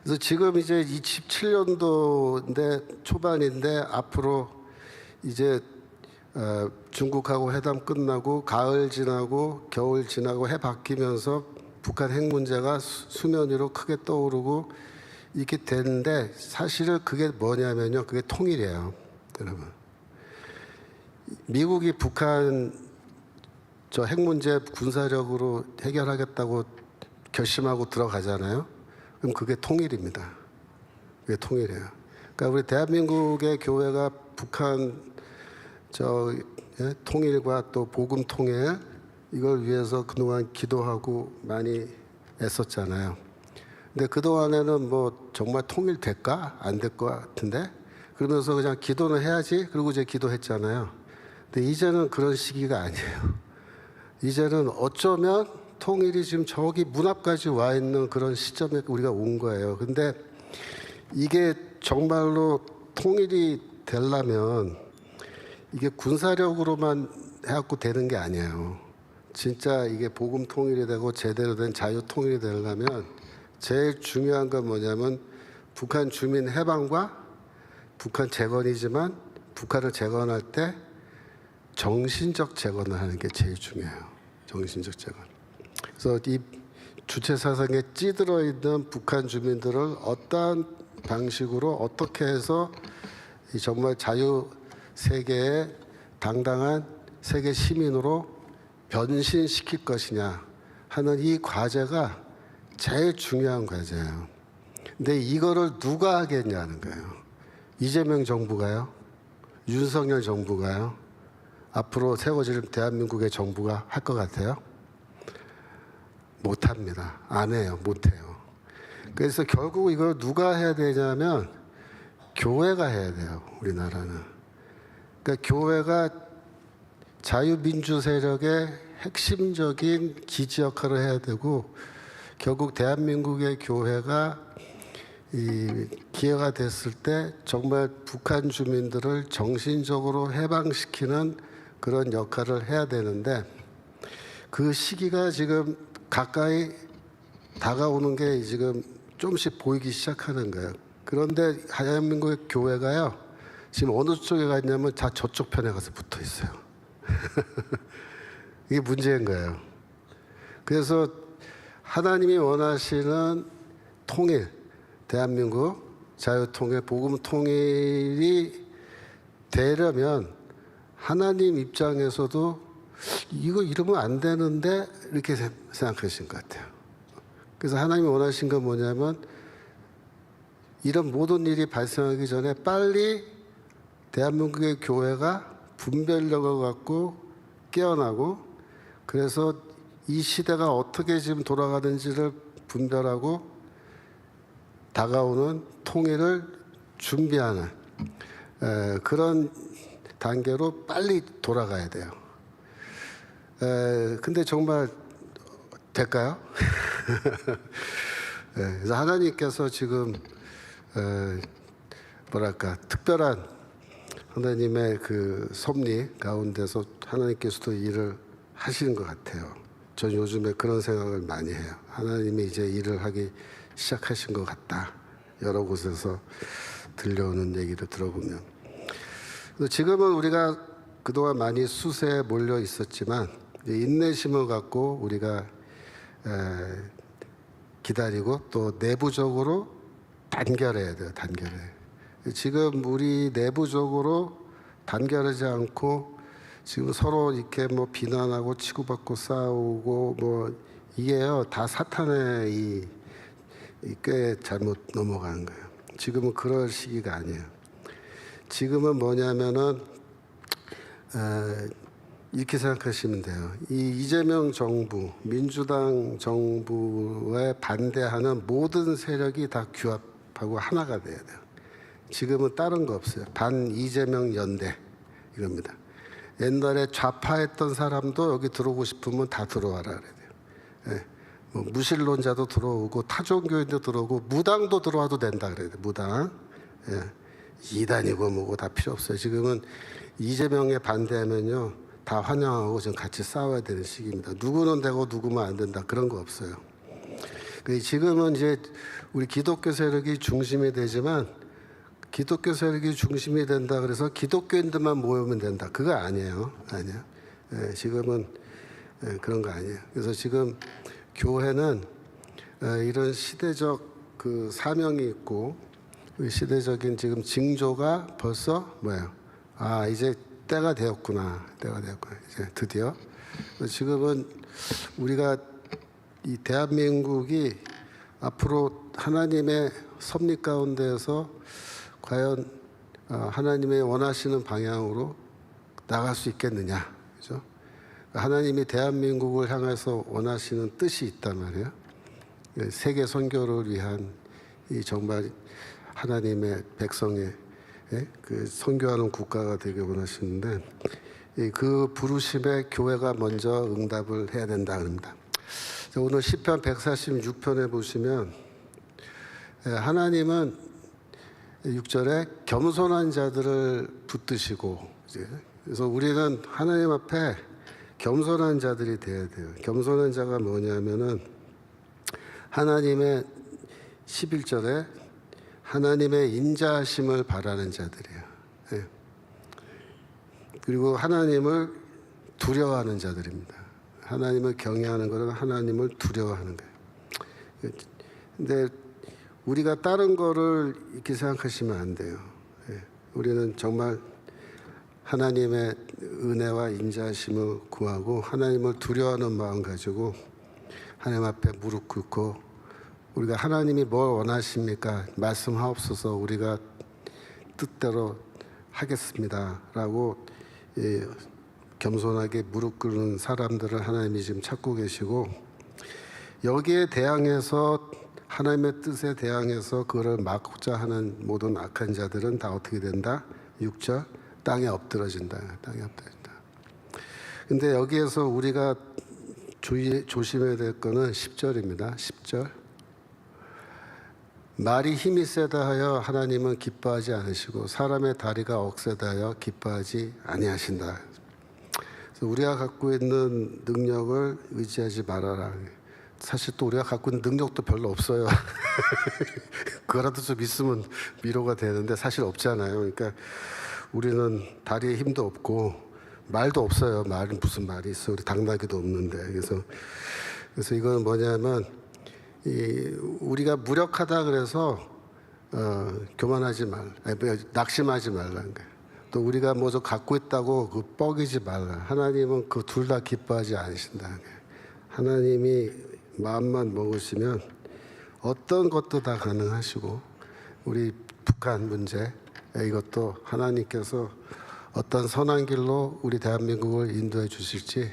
그래서 지금 이제 27년도인데 초반인데 앞으로 이제 중국하고 회담 끝나고 가을 지나고 겨울 지나고 해 바뀌면서 북한 핵 문제가 수면 위로 크게 떠오르고 이렇게 되는데, 사실은 그게 뭐냐면요, 그게 통일이에요, 여러분. 미국이 북한 저 핵 문제 군사력으로 해결하겠다고 결심하고 들어가잖아요. 그럼 그게 통일입니다. 그게 통일이에요. 그러니까 우리 대한민국의 교회가 북한 통일과 또 복음 통일 이걸 위해서 그동안 기도하고 많이 애썼잖아요. 근데 그동안에는 뭐 정말 통일될까? 안 될 것 같은데? 그러면서 그냥 기도는 해야지. 그리고 이제 기도했잖아요. 근데 이제는 그런 시기가 아니에요. 이제는 어쩌면 통일이 지금 저기 문 앞까지 와 있는 그런 시점에 우리가 온 거예요. 근데 이게 정말로 통일이 되려면 이게 군사력으로만 해갖고 되는 게 아니에요. 진짜 이게 복음 통일이 되고 제대로 된 자유 통일이 되려면 제일 중요한 건 뭐냐면 북한 주민 해방과 북한 재건이지만 북한을 재건할 때 정신적 재건을 하는 게 제일 중요해요. 정신적 재건. 그래서 이 주체 사상에 찌들어 있는 북한 주민들을 어떠한 방식으로 어떻게 해서 이 정말 자유 세계의 당당한 세계 시민으로 변신시킬 것이냐 하는 이 과제가 제일 중요한 과제예요. 근데 이거를 누가 하겠냐는 거예요. 이재명 정부가요? 윤석열 정부가요? 앞으로 세워질 대한민국의 정부가 할 것 같아요? 못합니다. 안 해요. 못해요. 그래서 결국 이걸 누가 해야 되냐면 교회가 해야 돼요. 우리나라는. 그러니까 교회가 자유민주 세력의 핵심적인 기지 역할을 해야 되고, 결국 대한민국의 교회가 이 기회가 됐을 때 정말 북한 주민들을 정신적으로 해방시키는 그런 역할을 해야 되는데, 그 시기가 지금 가까이 다가오는 게 지금 조금씩 보이기 시작하는 거예요. 그런데 대한민국의 교회가요, 지금 어느 쪽에 갔냐면 다 저쪽 편에 가서 붙어 있어요. 이게 문제인 거예요. 그래서 하나님이 원하시는 통일, 대한민국 자유통일, 복음통일이 되려면 하나님 입장에서도 이거 이러면 안 되는데 이렇게 생각하신 것 같아요. 그래서 하나님이 원하신 건 뭐냐면 이런 모든 일이 발생하기 전에 빨리 대한민국의 교회가 분별력을 갖고 깨어나고, 그래서 이 시대가 어떻게 지금 돌아가는지를 분별하고 다가오는 통일을 준비하는 그런 단계로 빨리 돌아가야 돼요. 근데 정말 될까요? 그래서 하나님께서 지금 뭐랄까 특별한 하나님의 그 섭리 가운데서 하나님께서도 일을 하시는 것 같아요. 전 요즘에 그런 생각을 많이 해요. 하나님이 이제 일을 하기 시작하신 것 같다. 여러 곳에서 들려오는 얘기를 들어보면. 지금은 우리가 그동안 많이 수세에 몰려 있었지만 인내심을 갖고 우리가 기다리고 또 내부적으로 단결해야 돼요. 단결해. 지금 우리 내부적으로 단결하지 않고 지금 서로 이렇게 뭐 비난하고 치고받고 싸우고 뭐 이게요 다 사탄의 꽤 잘못 넘어가는 거예요. 지금은 그럴 시기가 아니에요. 지금은 뭐냐면은 이렇게 생각하시면 돼요. 이 이재명 정부, 민주당 정부에 반대하는 모든 세력이 다 규합하고 하나가 돼야 돼요. 지금은 다른 거 없어요. 반 이재명 연대 이겁니다. 옛날에 좌파했던 사람도 여기 들어오고 싶으면 다 들어와라 그래야 돼요. 예. 뭐 무신론자도 들어오고 타종교인도 들어오고 무당도 들어와도 된다 그래야 돼요. 무당. 예. 이단이고 뭐고 다 필요 없어요. 지금은 이재명에 반대하면요 다 환영하고 지금 같이 싸워야 되는 시기입니다. 누구는 되고 누구면 안 된다 그런 거 없어요. 지금은 이제 우리 기독교 세력이 중심이 되지만 기독교 세력이 중심이 된다 그래서 기독교인들만 모이면 된다 그거 아니에요. 아니에요. 예, 지금은 그런 거 아니에요. 그래서 지금 교회는 이런 시대적 그 사명이 있고 시대적인 지금 징조가 벌써 뭐예요? 아 이제 때가 되었구나. 때가 되었구나. 이제 드디어 지금은 우리가 이 대한민국이 앞으로 하나님의 섭리 가운데에서 과연 하나님의 원하시는 방향으로 나갈 수 있겠느냐, 그죠? 하나님이 대한민국을 향해서 원하시는 뜻이 있단 말이에요. 세계 선교를 위한 이 정말 하나님의 백성의 그 선교하는 국가가 되길 원하시는데 그 부르심에 교회가 먼저 응답을 해야 된다 그럽니다. 오늘 시편 146편에 보시면 하나님은 6절에 겸손한 자들을 붙드시고 그래서 우리는 하나님 앞에 겸손한 자들이 돼야 돼요. 겸손한 자가 뭐냐면은 하나님의 11절에 하나님의 인자하심을 바라는 자들이에요. 예. 그리고 하나님을 두려워하는 자들입니다. 하나님을 경외하는 것은 하나님을 두려워하는 거예요. 근데 우리가 다른 거를 이렇게 생각하시면 안 돼요. 예. 우리는 정말 하나님의 은혜와 인자하심을 구하고 하나님을 두려워하는 마음 가지고 하나님 앞에 무릎 꿇고 우리가 하나님이 뭘 원하십니까? 말씀하옵소서 우리가 뜻대로 하겠습니다라고 겸손하게 무릎 꿇는 사람들을 하나님이 지금 찾고 계시고 여기에 대항해서 하나님의 뜻에 대항해서 그걸 막고자 하는 모든 악한 자들은 다 어떻게 된다? 6절 땅에 엎드러진다. 땅에 엎드러진다. 근데 여기에서 우리가 조심해야 될 거는 10절입니다. 10절. 말이 힘이 세다 하여 하나님은 기뻐하지 않으시고 사람의 다리가 억세다 하여 기뻐하지 아니하신다. 그래서 우리가 갖고 있는 능력을 의지하지 말아라. 사실 또 우리가 갖고 있는 능력도 별로 없어요. 그거라도 좀 있으면 위로가 되는데 사실 없잖아요. 그러니까 우리는 다리에 힘도 없고 말도 없어요. 말은 무슨 말이 있어? 우리 당나귀도 없는데. 그래서 이건 뭐냐면 우리가 무력하다 그래서 교만하지 말라. 낙심하지 말라는 거예요. 또 우리가 뭐 좀 갖고 있다고 그 뻐기지 말라. 하나님은 그 둘 다 기뻐하지 않으신다는 거예요. 하나님이 마음만 먹으시면 어떤 것도 다 가능하시고 우리 북한 문제 이것도 하나님께서 어떤 선한 길로 우리 대한민국을 인도해 주실지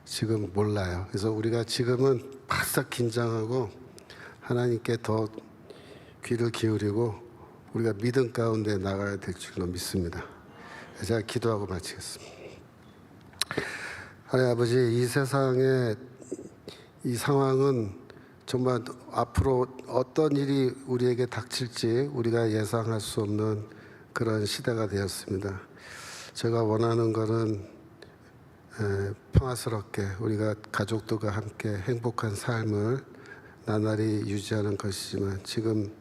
지금 몰라요. 그래서 우리가 지금은 바싹 긴장하고 하나님께 더 귀를 기울이고 우리가 믿음 가운데 나가야 될 줄로 믿습니다. 제가 기도하고 마치겠습니다. 하나님 아버지, 이 세상의 이 상황은 정말 앞으로 어떤 일이 우리에게 닥칠지 우리가 예상할 수 없는 그런 시대가 되었습니다. 제가 원하는 것은 평화스럽게 우리가 가족들과 함께 행복한 삶을 나날이 유지하는 것이지만 지금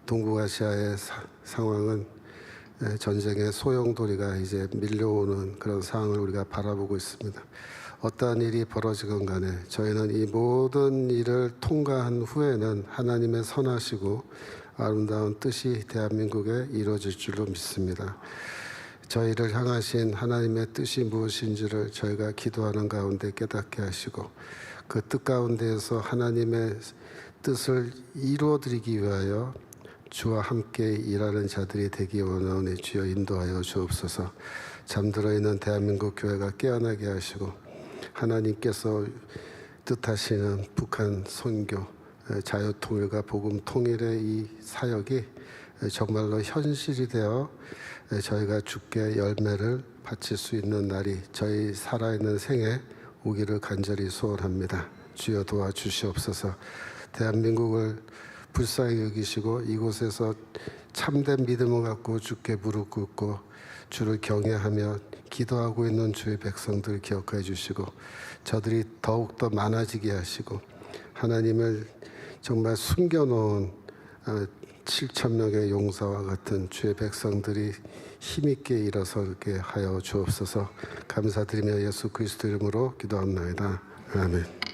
동북아시아의 상황은 전쟁의 소용돌이가 이제 밀려오는 그런 상황을 우리가 바라보고 있습니다. 어떠한 일이 벌어지건 간에 저희는 이 모든 일을 통과한 후에는 하나님의 선하시고 아름다운 뜻이 대한민국에 이루어질 줄로 믿습니다. 저희를 향하신 하나님의 뜻이 무엇인지를 저희가 기도하는 가운데 깨닫게 하시고 그 뜻 가운데에서 하나님의 뜻을 이루어드리기 위하여 주와 함께 일하는 자들이 되기 원하오니 주여 인도하여 주옵소서. 잠들어 있는 대한민국 교회가 깨어나게 하시고 하나님께서 뜻하시는 북한 선교, 자유통일과 복음 통일의 이 사역이 정말로 현실이 되어 저희가 주께 열매를 바칠 수 있는 날이 저희 살아있는 생에 오기를 간절히 소원합니다. 주여 도와주시옵소서. 대한민국을 불쌍히 여기시고 이곳에서 참된 믿음을 갖고 주께 무릎 꿇고 주를 경외하며 기도하고 있는 주의 백성들 기억해 주시고 저들이 더욱더 많아지게 하시고 하나님을 정말 숨겨놓은 7천 명의 용사와 같은 주의 백성들이 힘있게 일어서게 하여 주옵소서. 감사드리며 예수 그리스도 이름으로 기도합나이다. 아멘.